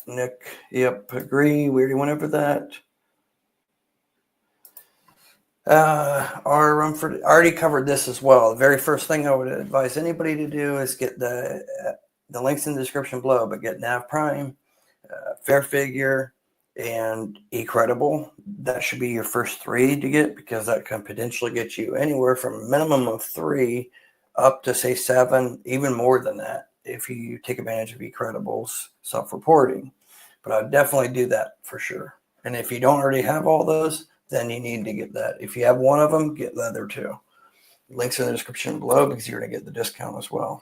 Nick, yep, agree. We already went over that. R. Rumford, I already covered this as well. The very first thing I would advise anybody to do is get the links in the description below, but get Nav Prime, Fair Figure, and eCredible. That should be your first 3 to get, because that can potentially get you anywhere from a minimum of 3 up to, say, 7, even more than that, if you take advantage of eCredible's self-reporting. But I'd definitely do that for sure. And if you don't already have all those, then you need to get that. If you have one of them, get the other 2. Links in the description below, because you're going to get the discount as well.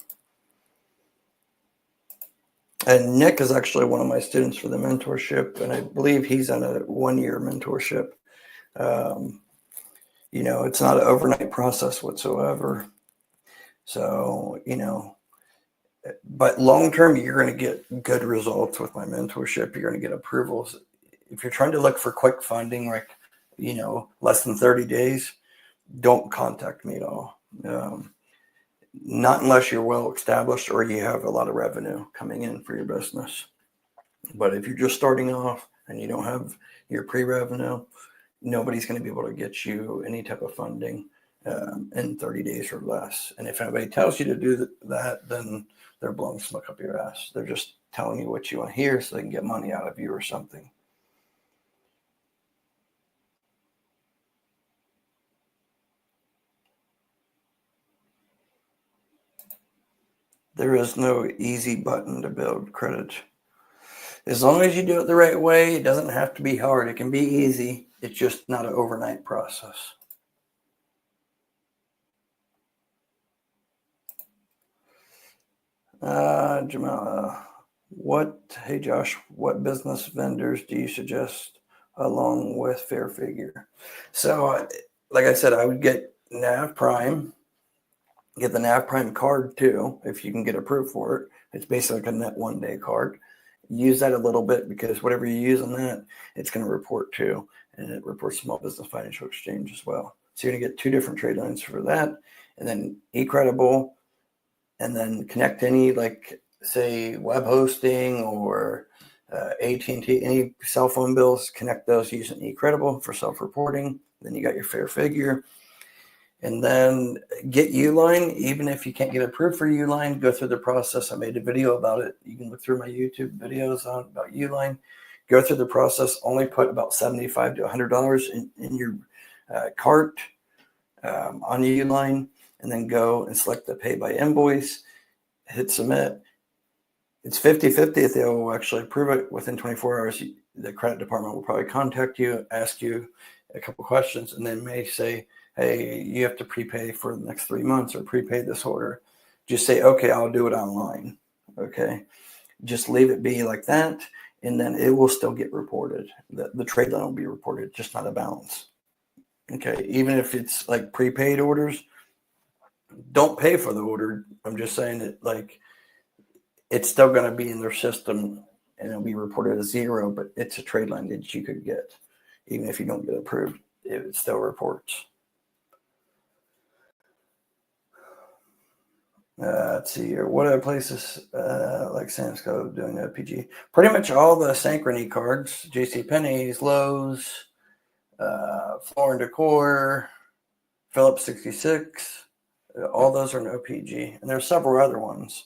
And Nick is actually one of my students for the mentorship, and I believe he's on a 1-year mentorship. It's not an overnight process whatsoever. So, but long-term, you're going to get good results with my mentorship. You're going to get approvals. If you're trying to look for quick funding, like, less than 30 days, don't contact me at all. Not unless you're well established or you have a lot of revenue coming in for your business. But if you're just starting off and you don't have your pre-revenue, nobody's going to be able to get you any type of funding in 30 days or less. And if anybody tells you to do that, then they're blowing smoke up your ass. They're just telling you what you want to hear so they can get money out of you or something. There is no easy button to build credit. As long as you do it the right way, it doesn't have to be hard. It can be easy. It's just not an overnight process. Jamal, hey Josh, what business vendors do you suggest along with Fair Figure? So, like I said, I would get Nav Prime. Get the Nav Prime card too, if you can get approved for it. It's basically like a net 1-day card. Use that a little bit, because whatever you use on that, it's going to report too. And it reports Small Business Financial Exchange as well. So you're going to get 2 different trade lines for that. And then eCredible, and then connect any, like, say, web hosting or AT&T, any cell phone bills, connect those using eCredible for self-reporting. Then you got your Fair Figure. And then get Uline. Even if you can't get approved for Uline, go through the process. I made a video about it. You can look through my YouTube videos about Uline. Go through the process. Only put about $75 to $100 in your cart on Uline, and then go and select the pay by invoice. Hit submit. It's 50-50 if they'll actually approve it within 24 hours. The credit department will probably contact you, ask you a couple questions, and then may say, hey, you have to prepay for the next 3 months or prepay this order. Just say, okay, I'll do it online. Okay. Just leave it be like that, and then it will still get reported. The trade line will be reported, just not a balance. Okay. Even if it's like prepaid orders, don't pay for the order. I'm just saying that, like, it's still going to be in their system and it'll be reported as 0, but it's a trade line that you could get. Even if you don't get approved, it still reports. Let's see here. What other places like Sam's Club doing OPG? Pretty much all the Synchrony cards, JCPenney's, Lowe's, Floor & Decor, Phillips 66. All those are an OPG. And there's several other ones.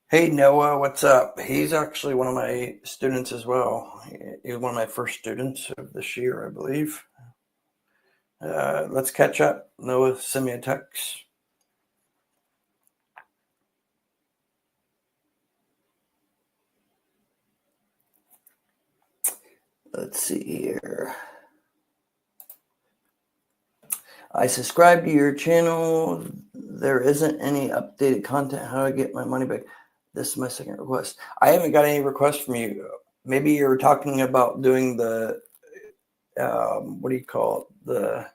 Hey, Noah, what's up? He's actually one of my students as well. He was one of my first students of this year, I believe. Let's catch up. Noah, send me a text. Let's see here. I subscribe to your channel. There isn't any updated content. How do I get my money back? This is my second request. I haven't got any requests from you. Maybe you're talking about doing the, what do you call it? The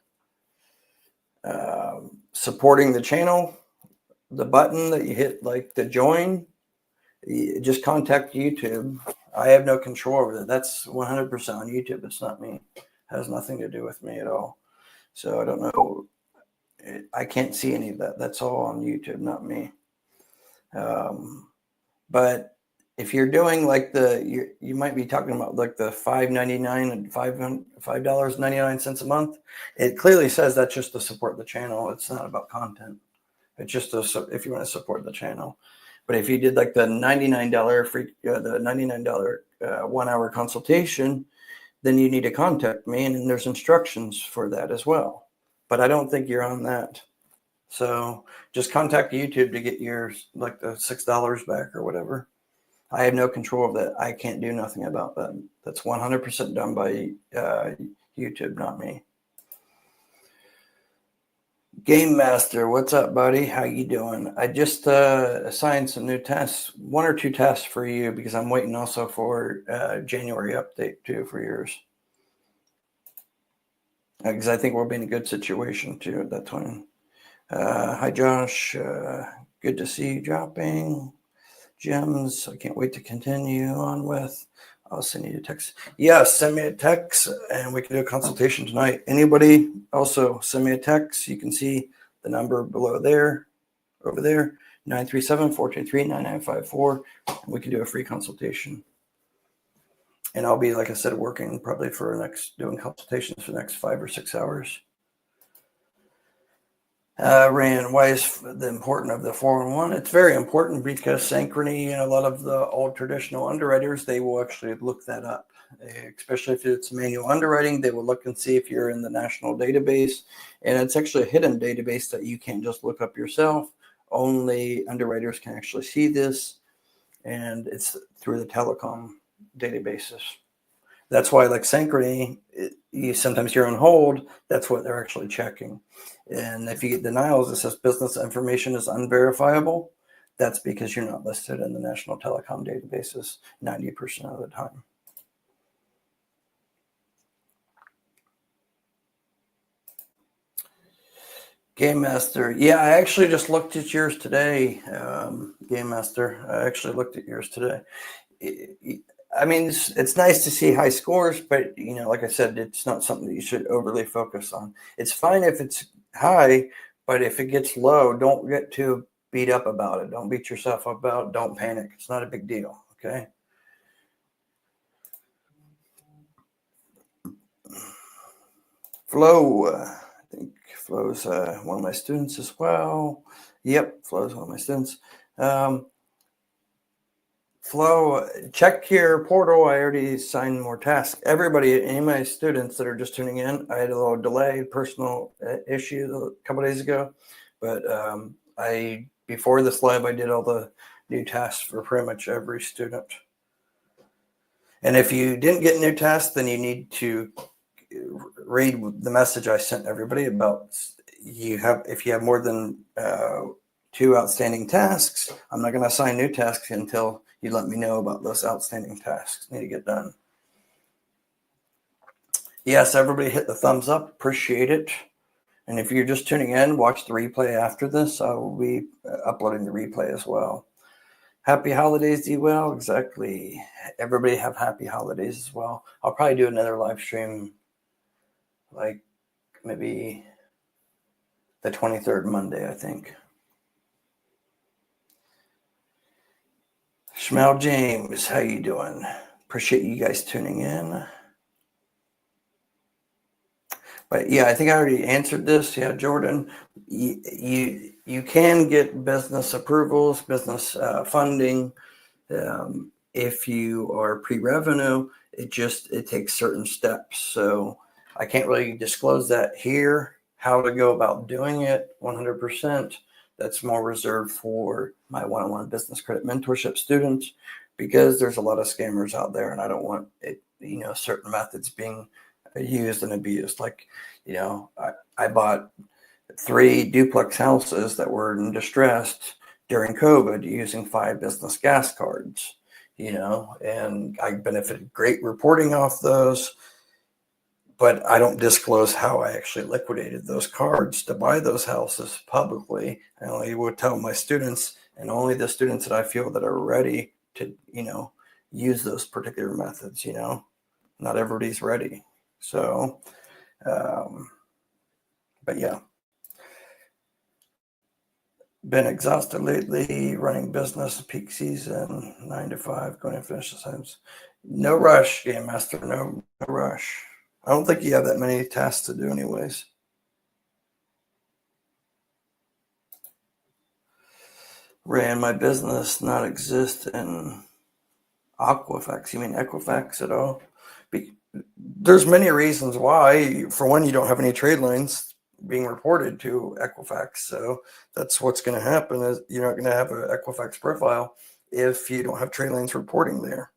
supporting the channel, the button that you hit, like to join. You just contact YouTube. I have no control over that. That's 100% on YouTube. It's not me. It has nothing to do with me at all. So I don't know. I can't see any of that. That's all on YouTube, not me. But if you're doing like you might be talking about like the $5.99 and $5.99 a month. It clearly says that's just to support the channel. It's not about content. It's just if you want to support the channel. But if you did like the $99 free, the $99 1 hour consultation, then you need to contact me, and there's instructions for that as well. But I don't think you're on that. So just contact YouTube to get yours, like the $6 back or whatever. I have no control of that. I can't do nothing about that. That's 100% done by YouTube, not me. Game Master, what's up, buddy? How you doing? I just assigned some new tasks, 1 or 2 tasks for you, because I'm waiting also for January update too for yours. Because I think we'll be in a good situation too at that time. Hi, Josh. Good to see you dropping gems. I can't wait to continue on with. I'll send you a text. Yeah, send me a text and we can do a consultation tonight. Anybody also send me a text. You can see the number below there, over there, 937-423-9954. We can do a free consultation. And I'll be, like I said, working probably doing consultations for the next 5 or 6 hours. Rand, why is the important of the 411? It's very important because Synchrony and a lot of the old traditional underwriters, they will actually look that up. Especially if it's manual underwriting, they will look and see if you're in the national database. And it's actually a hidden database that you can't just look up yourself. Only underwriters can actually see this. And it's through the telecom databases. That's why, like Synchrony, sometimes you're on hold. That's what they're actually checking. And if you get denials, it says business information is unverifiable. That's because you're not listed in the national telecom databases 90% of the time. Game Master. Yeah, I actually just looked at yours today, Game Master. I actually looked at yours today. I mean, it's nice to see high scores, but, like I said, it's not something that you should overly focus on. It's fine if it's high, but if it gets low, don't get too beat up about it. Don't beat yourself up about it. Don't panic. It's not a big deal, okay? Flo, I think Flo's one of my students as well. Yep, Flo's one of my students. Flo, check your portal. I already assigned more tasks. Everybody, any of my students that are just tuning in, I had a little delay, personal issue a couple days ago. But before this live, I did all the new tasks for pretty much every student. And if you didn't get new tasks, then you need to read the message I sent everybody about if you have more than 2 outstanding tasks, I'm not going to assign new tasks until you let me know about those outstanding tasks need to get done. Yes, everybody hit the thumbs up. Appreciate it. And if you're just tuning in, watch the replay after this. I will be uploading the replay as well. Happy holidays, D-Well. Exactly. Everybody have happy holidays as well. I'll probably do another live stream like maybe the 23rd Monday, I think. Shmel James, how you doing? Appreciate you guys tuning in. But yeah, I think I already answered this. Yeah, Jordan, you can get business approvals, business funding if you are pre-revenue. It takes certain steps. So I can't really disclose that here, how to go about doing it 100%. That's more reserved for my one-on-one business credit mentorship students, because there's a lot of scammers out there, and I don't want it, certain methods being used and abused. Like, I bought 3 duplex houses that were in distress during COVID using 5 business gas cards, and I benefited great reporting off those, but I don't disclose how I actually liquidated those cards to buy those houses publicly. I only would tell my students, and only the students that I feel that are ready to, use those particular methods. Not everybody's ready. So, but yeah, been exhausted lately running business, peak season, 9 to 5, going to finish the times. No rush, Game Master, no rush. I don't think you have that many tasks to do anyways. Ran my business not exist in Equifax. You mean Equifax at all? There's many reasons why. For one, you don't have any trade lines being reported to Equifax. So that's what's going to happen, is you're not going to have an Equifax profile if you don't have trade lines reporting there.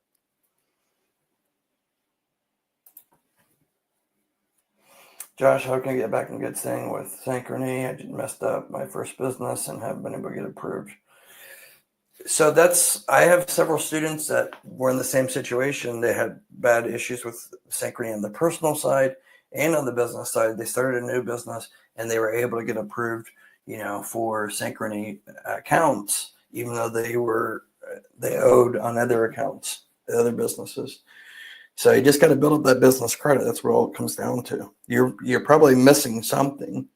Josh, how can I get back in good standing with Synchrony? I just messed up my first business and haven't been able to get approved. So I have several students that were in the same situation. They had bad issues with Synchrony on the personal side and on the business side. They started a new business and they were able to get approved, for Synchrony accounts, even though they owed on other accounts, other businesses. So you just got to build up that business credit. That's what all it comes down to. You're probably missing something.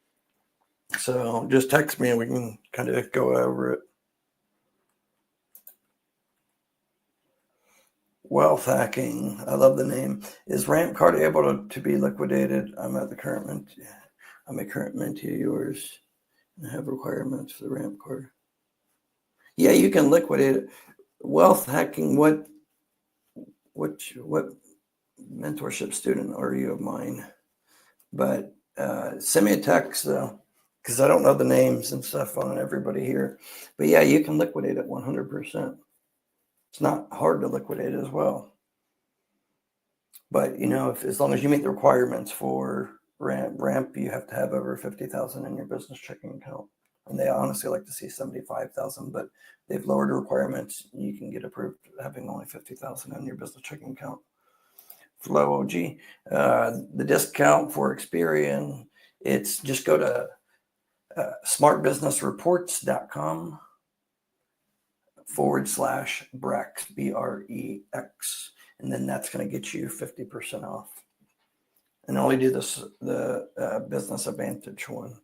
So just text me and we can kind of go over it. Wealth hacking. I love the name. Is Ramp card able to be liquidated? I'm a current mentee of yours and have requirements for the Ramp card. Yeah, you can liquidate it. Wealth hacking. What mentorship student are you of mine? But send me a text though, because I don't know the names and stuff on everybody here. But yeah, you can liquidate it 100%. It's not hard to liquidate as well. But as long as you meet the requirements for Ramp, you have to have over 50,000 in your business checking account. And they honestly like to see 75,000, but they've lowered the requirements. You can get approved having only 50,000 in your business checking account. Flow OG, the discount for Experian, it's just go to smartbusinessreports.com /Brex, BREX, and then that's going to get you 50% off. And only do the Business Advantage one.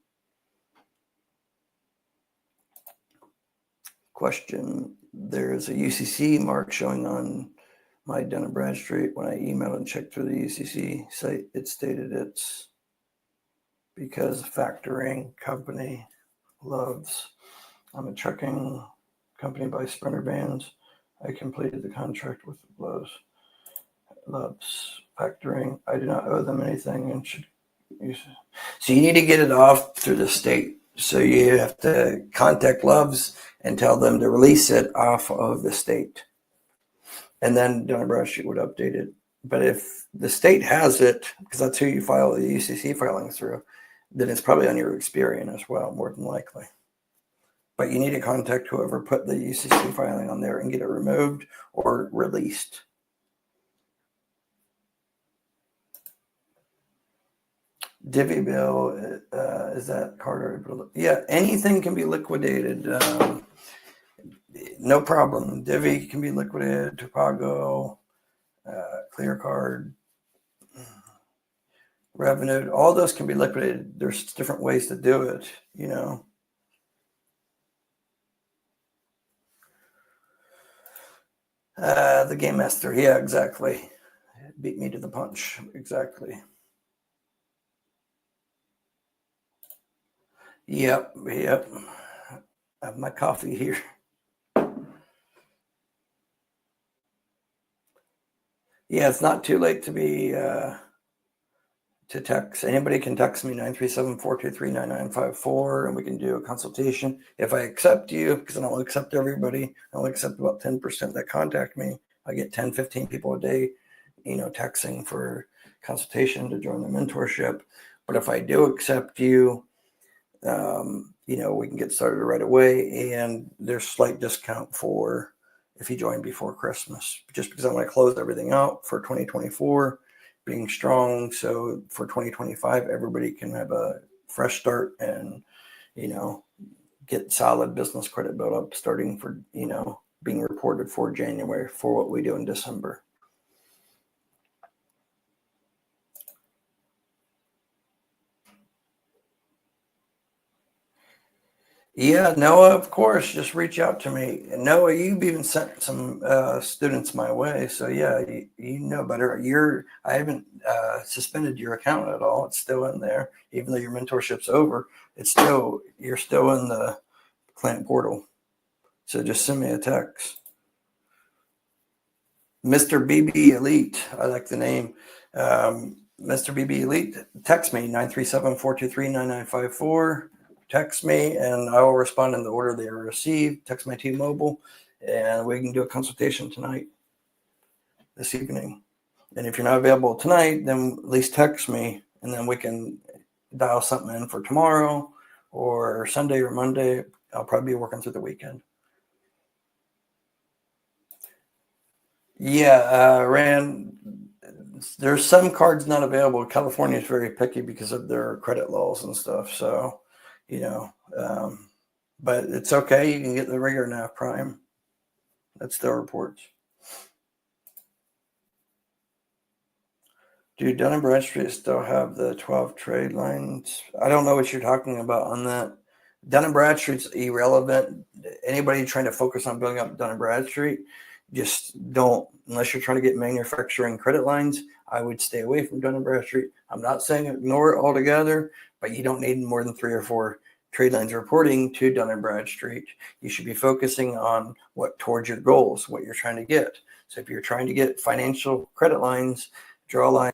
Question: there's a UCC mark showing on my Dun & Bradstreet. When I emailed and checked through the UCC site, it stated it's because factoring company loves. I'm a trucking company by Sprinter Bands. I completed the contract with Loves factoring. I do not owe them anything and should use it. So you need to get it off through the state. So you have to contact Loves and tell them to release it off of the state. And then Dun & Bradstreet would update it. But if the state has it, because that's who you file the UCC filing through, then it's probably on your Experian as well, more than likely. But you need to contact whoever put the UCC filing on there and get it removed or released. Divvy bill, is that card? Yeah, anything can be liquidated. No problem. Divvy can be liquidated. Topago, Clear Card, Revenue, all those can be liquidated. There's different ways to do it, The Game Master, yeah, exactly. Beat me to the punch, exactly. Yep. I have my coffee here. Yeah, it's not too late to be to text. Anybody can text me 937-423-9954 and we can do a consultation. If I accept you, because I don't accept everybody, I only accept about 10% that contact me. I get 10, 15 people a day, texting for consultation to join the mentorship. But if I do accept you, we can get started right away, and there's slight discount for if you join before Christmas, just because I want to close everything out for 2024 being strong. So for 2025, everybody can have a fresh start and, get solid business credit built up starting for, being reported for January for what we do in December. Yeah, Noah, of course, just reach out to me. And Noah, you've even sent some students my way. So yeah, you know better. I haven't suspended your account at all. It's still in there. Even though your mentorship's over, you're still in the client portal. So just send me a text. Mr. BB Elite, I like the name. Mr. BB Elite, text me 937-423-9954. Text me and I will respond in the order they are received. Text my T-Mobile and we can do a consultation this evening. And if you're not available tonight, then at least text me and then we can dial something in for tomorrow or Sunday or Monday. I'll probably be working through the weekend. Yeah, Rand, there's some cards not available. California is very picky because of their credit laws and stuff. So, but it's okay. You can get the regular NAV Prime. That still reports. Do Dun & Bradstreet still have the 12 trade lines? I don't know what you're talking about on that. Dun & Bradstreet's irrelevant. Anybody trying to focus on building up Dun & Bradstreet, just don't, unless you're trying to get manufacturing credit lines, I would stay away from Dun & Bradstreet. I'm not saying ignore it altogether, but you don't need more than 3 or 4 trade lines reporting to Dun & Bradstreet. You should be focusing on towards your goals, what you're trying to get. So if you're trying to get financial credit lines, draw lines.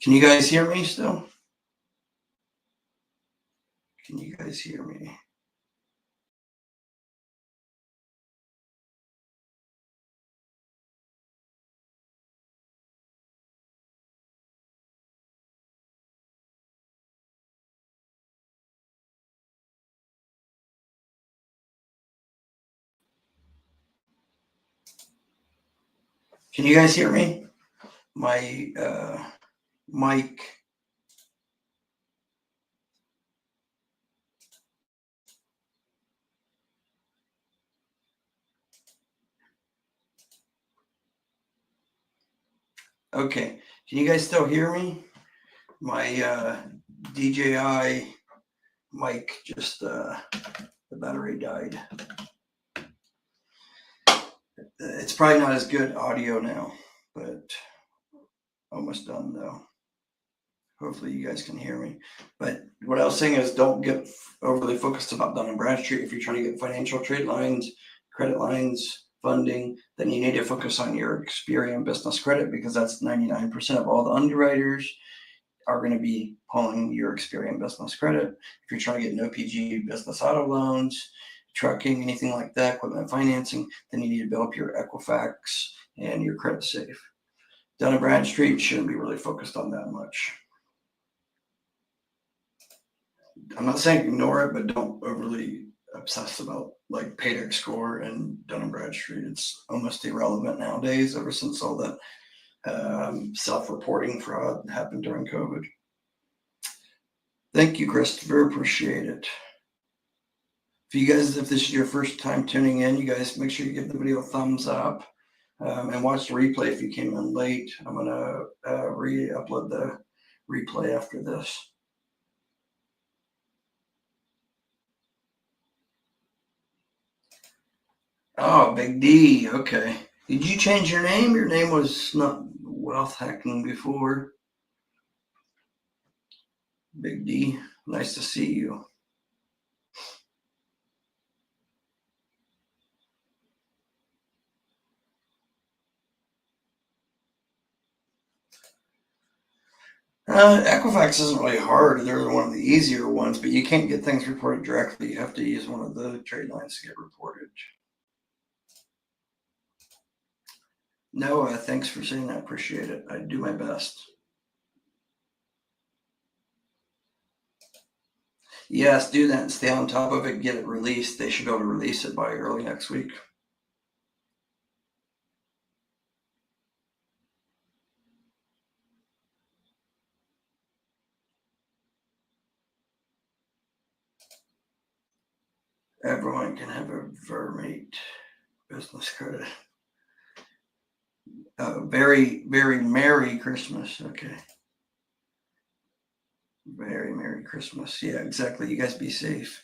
Can you guys hear me still? Can you guys hear me? Can you guys hear me? My mic. Okay. Can you guys still hear me? My DJI mic just the battery died. It's probably not as good audio now, but almost done though. Hopefully you guys can hear me. But what I was saying is don't get overly focused about Dun & Bradstreet. If you're trying to get financial trade lines, credit lines, funding, then you need to focus on your Experian business credit because that's 99% of all the underwriters are going to be pulling your Experian business credit. If you're trying to get no PG business auto loans, trucking, anything like that, equipment financing, then you need to build up your Equifax and your credit safe. Dun & Bradstreet shouldn't be really focused on that much. I'm not saying ignore it, but don't overly obsess about like Paydex Score and Dun & Bradstreet. It's almost irrelevant nowadays ever since all that self-reporting fraud happened during COVID. Thank you, Christopher. Appreciate it. If this is your first time tuning in, you guys make sure you give the video a thumbs up and watch the replay if you came in late. I'm going to re-upload the replay after this. Oh, Big D. Okay. Did you change your name? Your name was not Wealth Hacking before. Big D. Nice to see you. Equifax isn't really hard. They're one of the easier ones, but you can't get things reported directly. You have to use one of the trade lines to get reported. No, thanks for saying that. Appreciate it. I do my best. Yes, do that and stay on top of it. Get it released. They should be able to release it by early next week. Everyone can have a Vermate business credit. Very, very Merry Christmas. Okay. Very Merry Christmas. Yeah, exactly. You guys be safe.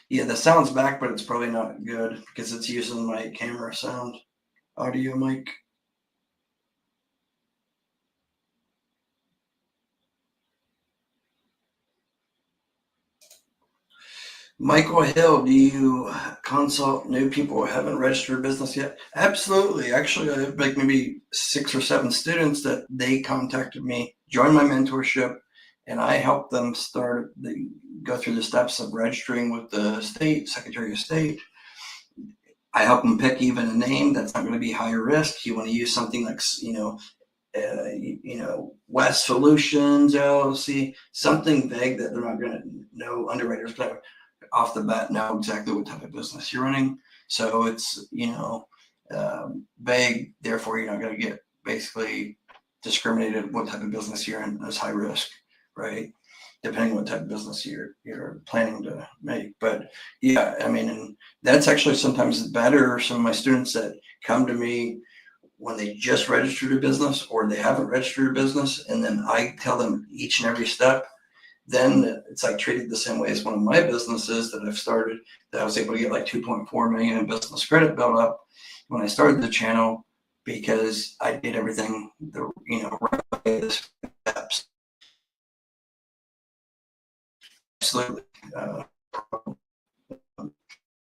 Yeah, the sound's back, but it's probably not good because it's using my camera sound audio mic. Michael Hill, do you consult new people who haven't registered business yet? Absolutely. Actually, I have like maybe 6 or 7 students that they contacted me, joined my mentorship, and I helped them go through the steps of registering with the state, Secretary of State. I help them pick even a name that's not going to be higher risk. You want to use something like, West Solutions LLC, something vague that they're not going to know. Underwriters kind of off the bat know exactly what type of business you're running. So it's, vague. Therefore, you're not going to get basically discriminated what type of business you're in as high risk, right? Depending on what type of business you're planning to make. But yeah, I mean, and that's actually sometimes better. Some of my students that come to me when they just registered a business or they haven't registered a business, and then I tell them each and every step, then it's like treated the same way as one of my businesses that I've started, that I was able to get like 2.4 million in business credit built up when I started the channel, because I did everything right way, the steps. Absolutely. I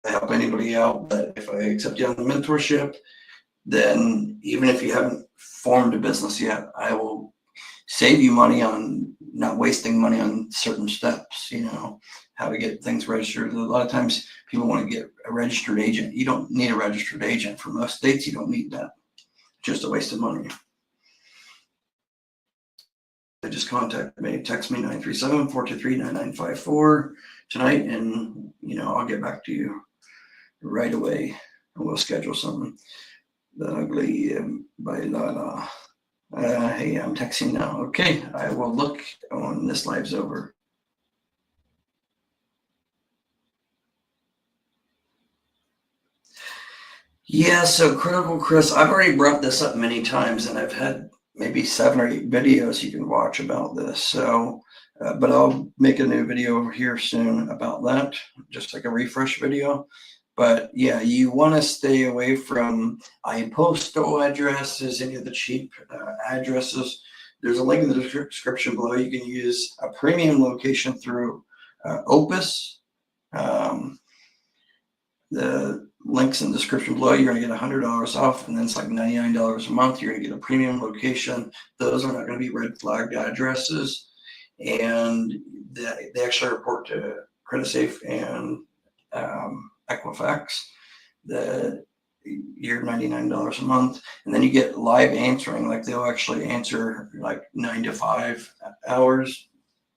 help anybody out, but if I accept you on the mentorship, then even if you haven't formed a business yet, I will save you money on not wasting money on certain steps, how to get things registered. A lot of times people want to get a registered agent. You don't need a registered agent. For most states, you don't need that. Just a waste of money. They just contact me, text me 937-423-9954 tonight, and I'll get back to you right away, and we'll schedule something. The ugly bailada. Hey, I'm texting now. Okay, I will look when this live's over. Yeah, so Critical Chris, I've already brought this up many times, and I've had maybe 7 or 8 videos you can watch about this. So, but I'll make a new video over here soon about that, just like a refresh video. But yeah, you want to stay away from postal addresses, any of the cheap addresses. There's a link in the description below. You can use a premium location through Opus. The links in the description below. You're going to get $100 off, and then it's like $99 a month. You're going to get a premium location. Those are not going to be red flagged addresses, and they actually report to CreditSafe and Equifax. You're $99 a month, and then you get live answering. Like they'll actually answer like 9 to 5 hours.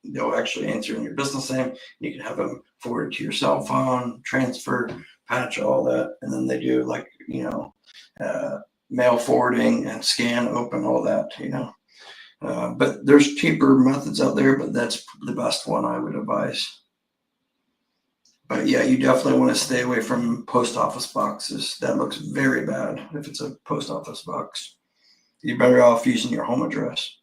They'll actually answer in your business name. You can have them forward to your cell phone, transfer, patch, all that, and then they do like mail forwarding and scan, open, all that. But there's cheaper methods out there, but that's the best one I would advise. But yeah, you definitely want to stay away from post office boxes. That looks very bad if it's a post office box. You're better off using your home address.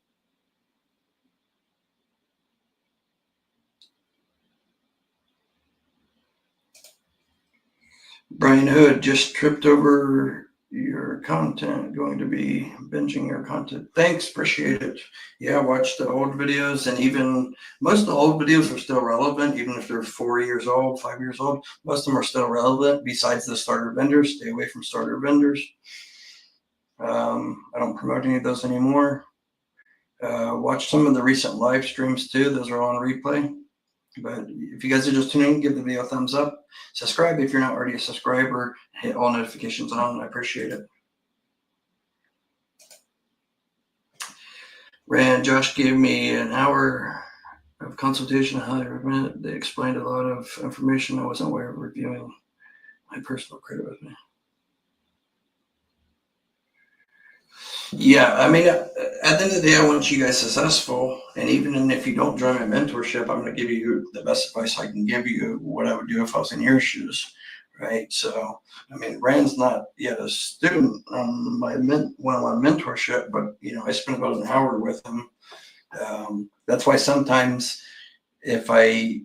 Brian Hood just tripped over your content, going to be binging your content. Thanks, appreciate it. Yeah, watch the old videos, and even most of the old videos are still relevant, even if they're 4 years old, 5 years old. Most of them are still relevant. Besides the starter vendors, stay away from starter vendors. I don't promote any of those anymore. Watch some of the recent live streams too. Those are on replay. But if you guys are just tuning in, give the video a thumbs up. Subscribe if you're not already a subscriber. Hit all notifications on. I appreciate it. Josh gave me an hour of consultation. I highly recommend it. They explained a lot of information I wasn't aware of, reviewing my personal credit with me. Yeah, I mean, at the end of the day, I want you guys successful. And even if you don't join my mentorship, I'm going to give you the best advice I can give you, what I would do if I was in your shoes, right? So, I mean, Rand's not yet a student on my one-on-one mentorship, but, I spent about an hour with him. That's why sometimes if I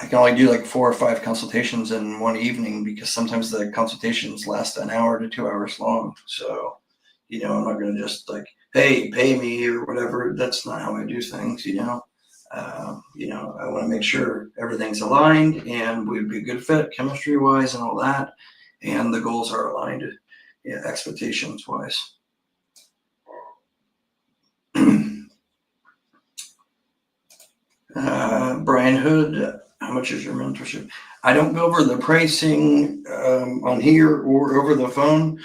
can only do like 4 or 5 consultations in one evening, because sometimes the consultations last an hour to 2 hours long. So, I'm not going to just like, hey, pay me or whatever. That's not how I do things, I want to make sure everything's aligned and we'd be a good fit chemistry wise and all that. And the goals are aligned, expectations wise. Brian Hood, how much is your mentorship? I don't go over the pricing on here or over the phone.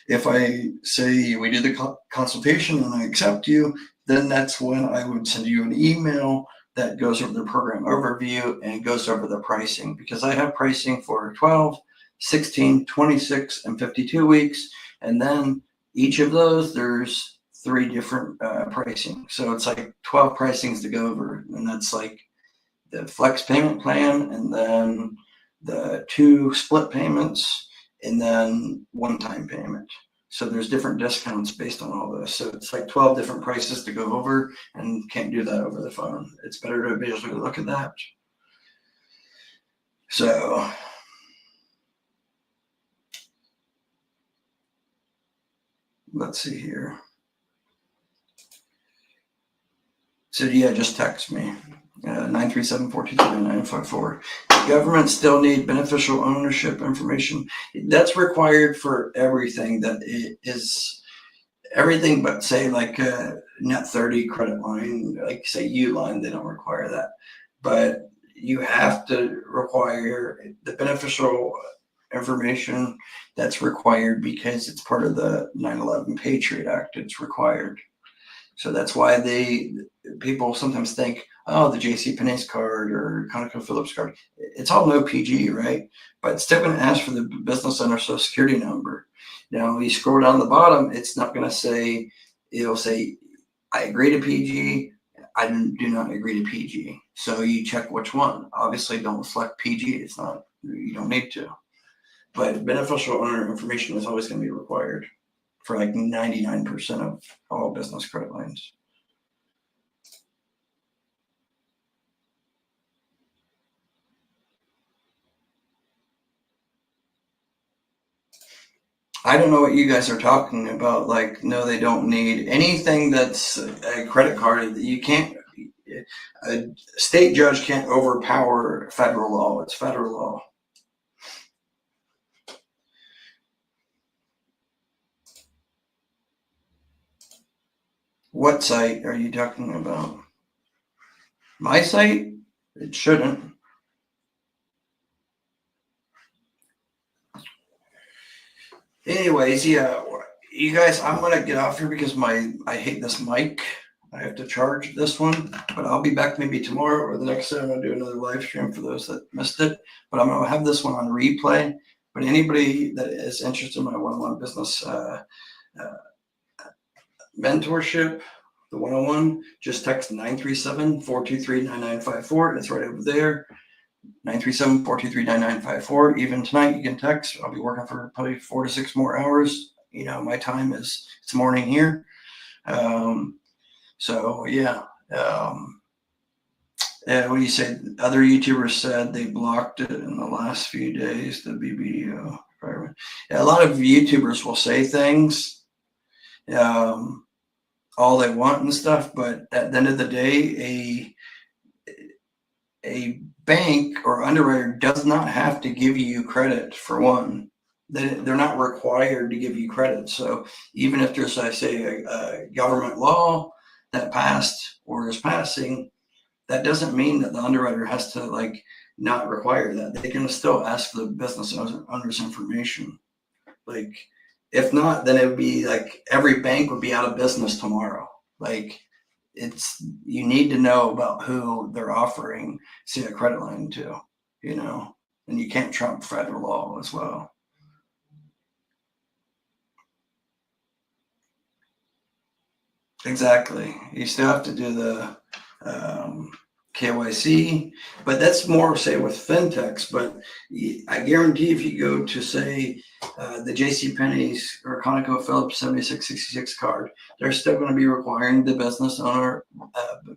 If I say we do the consultation and I accept you, then that's when I would send you an email that goes over the program overview and goes over the pricing, because I have pricing for 12, 16, 26, and 52 weeks. And then each of those, there's 3 different pricing. So it's like 12 pricings to go over. And that's like the flex payment plan, and then the 2 split payments, and then one-time payment. So there's different discounts based on all this. So it's like 12 different prices to go over, and can't do that over the phone. It's better to visually look at that. So let's see here. So yeah, just text me. 937-423-9954. The government still need beneficial ownership information. That's required for everything that is everything but say like a net 30 credit line, like say Uline, they don't require that. But you have to require the beneficial information. That's required because it's part of the 9/11 Patriot Act. It's required. So that's why people sometimes think, oh, the JCPenney's card or ConocoPhillips card, it's all no PG, right? But it's still going to ask for the business owner social security number. Now, you scroll down the bottom, it's not going to say, it'll say, I agree to PG, I do not agree to PG. So you check which one. Obviously, don't select PG. It's not, you don't need to. But beneficial owner information is always going to be required for like 99% of all business credit lines. I don't know what you guys are talking about. Like, no, they don't need anything that's a credit card. You can't, a state judge can't overpower federal law. It's federal law. What site are you talking about? My site? It shouldn't. Anyways, yeah, you guys, I'm gonna get off here because I hate this mic. I have to charge this one, but I'll be back maybe tomorrow or the next day. I'm gonna do another live stream for those that missed it. But I'm gonna have this one on replay. But anybody that is interested in my one-on-one business mentorship, the one-on-one, just text 937-423-9954. It's right over there. 937-423-9954. Even tonight, you can text. I'll be working for probably 4 to 6 more hours. My time it's morning here. So yeah. What do you say? Other YouTubers said they blocked it in the last few days. The BBO. Yeah, a lot of YouTubers will say things, all they want and stuff, but at the end of the day, a bank or underwriter does not have to give you credit for one. They're not required to give you credit. So even if there's, I say, a government law that passed or is passing, that doesn't mean that the underwriter has to like not require that. They can still ask for the business owner's information. Like, if not, then it would be like every bank would be out of business tomorrow. Like, you need to know about who they're offering, see a credit line to, and you can't trump federal law as well. Exactly. You still have to do the KYC, but that's more, say, with fintechs. But I guarantee if you go to, say, the JCPenney's or ConocoPhillips 7666 card, they're still going to be requiring the business owner,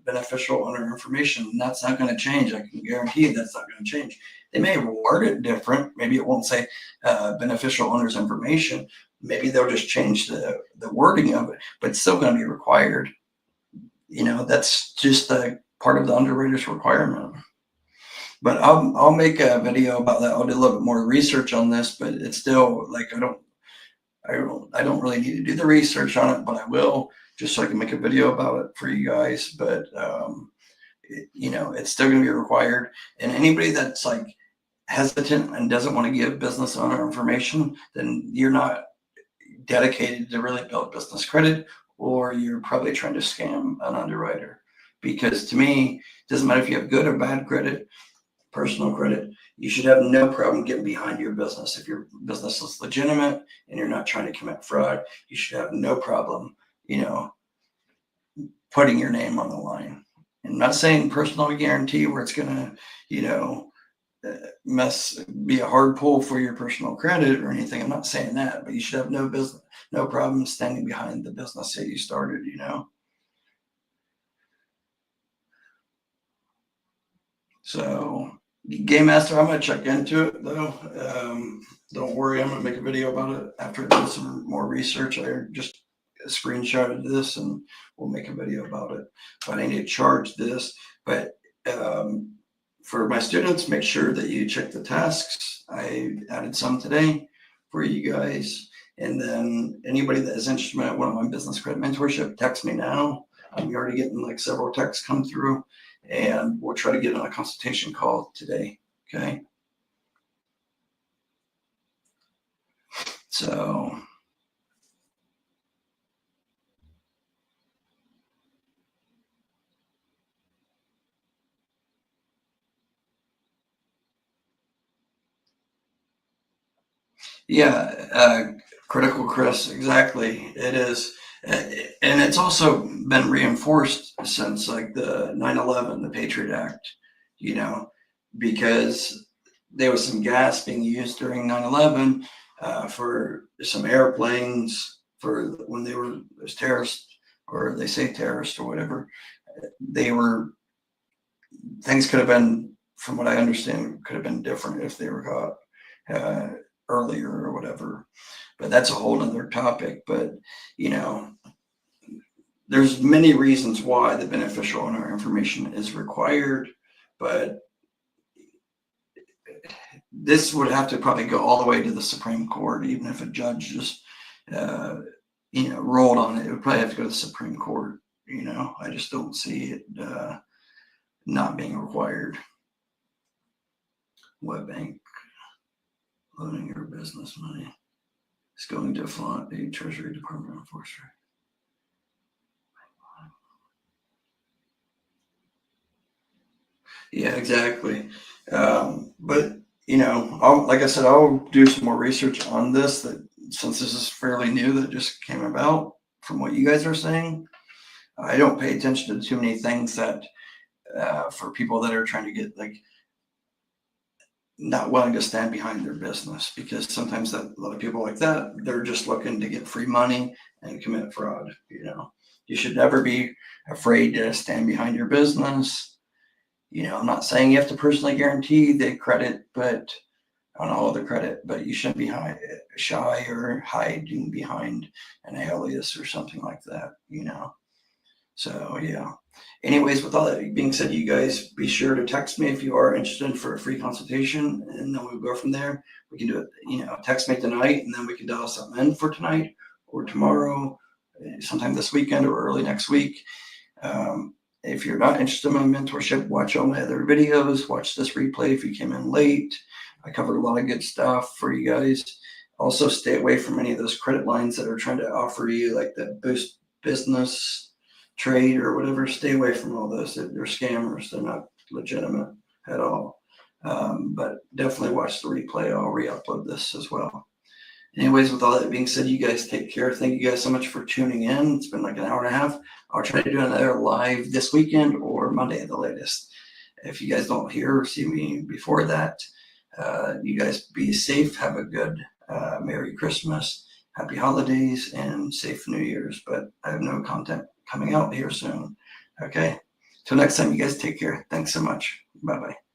beneficial owner information. And that's not going to change. I can guarantee you that's not going to change. They may word it different. Maybe it won't say beneficial owner's information. Maybe they'll just change the wording of it, but it's still going to be required. That's just a part of the underwriter's requirement. But I'll make a video about that. I'll do a little bit more research on this, but it's still like I don't really need to do the research on it, but I will, just so I can make a video about it for you guys. But it's still going to be required. And anybody that's like hesitant and doesn't want to give business owner information, then you're not dedicated to really build business credit, or you're probably trying to scam an underwriter. Because to me, it doesn't matter if you have good or bad credit, personal credit, you should have no problem getting behind your business. If your business is legitimate and you're not trying to commit fraud, you should have no problem, putting your name on the line. And I'm not saying personal guarantee where it's going to, be a hard pull for your personal credit or anything. I'm not saying that, but you should have no problem standing behind the business that you started, So Game Master, I'm going to check into it though. Don't worry, I'm going to make a video about it after I do some more research. I just screenshotted this and we'll make a video about it. But I need to charge this. But for my students, make sure that you check the tasks. I added some today for you guys. And then anybody that is interested in one of my business credit mentorship, text me now. I'm already getting like several texts come through, and we'll try to get on a consultation call today. Okay. So yeah, critical, Chris. Exactly. It is. And it's also been reinforced since like the 9/11, the Patriot Act, because there was some gas being used during 9/11 for some airplanes for when they were as terrorists, or they say terrorists or whatever. Things could have been, from what I understand, could have been different if they were caught earlier or whatever. But that's a whole nother topic. But, there's many reasons why the beneficial owner information is required, but this would have to probably go all the way to the Supreme Court. Even if a judge just, rolled on it, it would probably have to go to the Supreme Court. I just don't see it not being required. What bank loaning your business money is going to flaunt the Treasury Department enforcer? Yeah, exactly. But like I said, I'll do some more research on this. That since this is fairly new, that just came about from what you guys are saying, I don't pay attention to too many things that for people that are trying to get like not willing to stand behind their business, because sometimes a lot of people like that, they're just looking to get free money and commit fraud. You should never be afraid to stand behind your business. I'm not saying you have to personally guarantee the credit, but on all the credit, but you shouldn't be shy or hiding behind an alias or something like that, So yeah. Anyways, with all that being said, you guys be sure to text me if you are interested for a free consultation, and then we'll go from there. We can do it, text me tonight, and then we can dial something in for tonight or tomorrow, sometime this weekend or early next week. If you're not interested in my mentorship, watch all my other videos. Watch this replay if you came in late. I covered a lot of good stuff for you guys. Also, stay away from any of those credit lines that are trying to offer you like that boost business trade or whatever. Stay away from all those. They're scammers. They're not legitimate at all. But definitely watch the replay. I'll re-upload this as well. Anyways, with all that being said, you guys take care. Thank you guys so much for tuning in. It's been like an hour and a half. I'll try to do another live this weekend or Monday at the latest. If you guys don't hear or see me before that, you guys be safe. Have a good Merry Christmas, Happy Holidays, and safe New Year's. But I have no content coming out here soon. Okay. Till next time, you guys take care. Thanks so much. Bye-bye.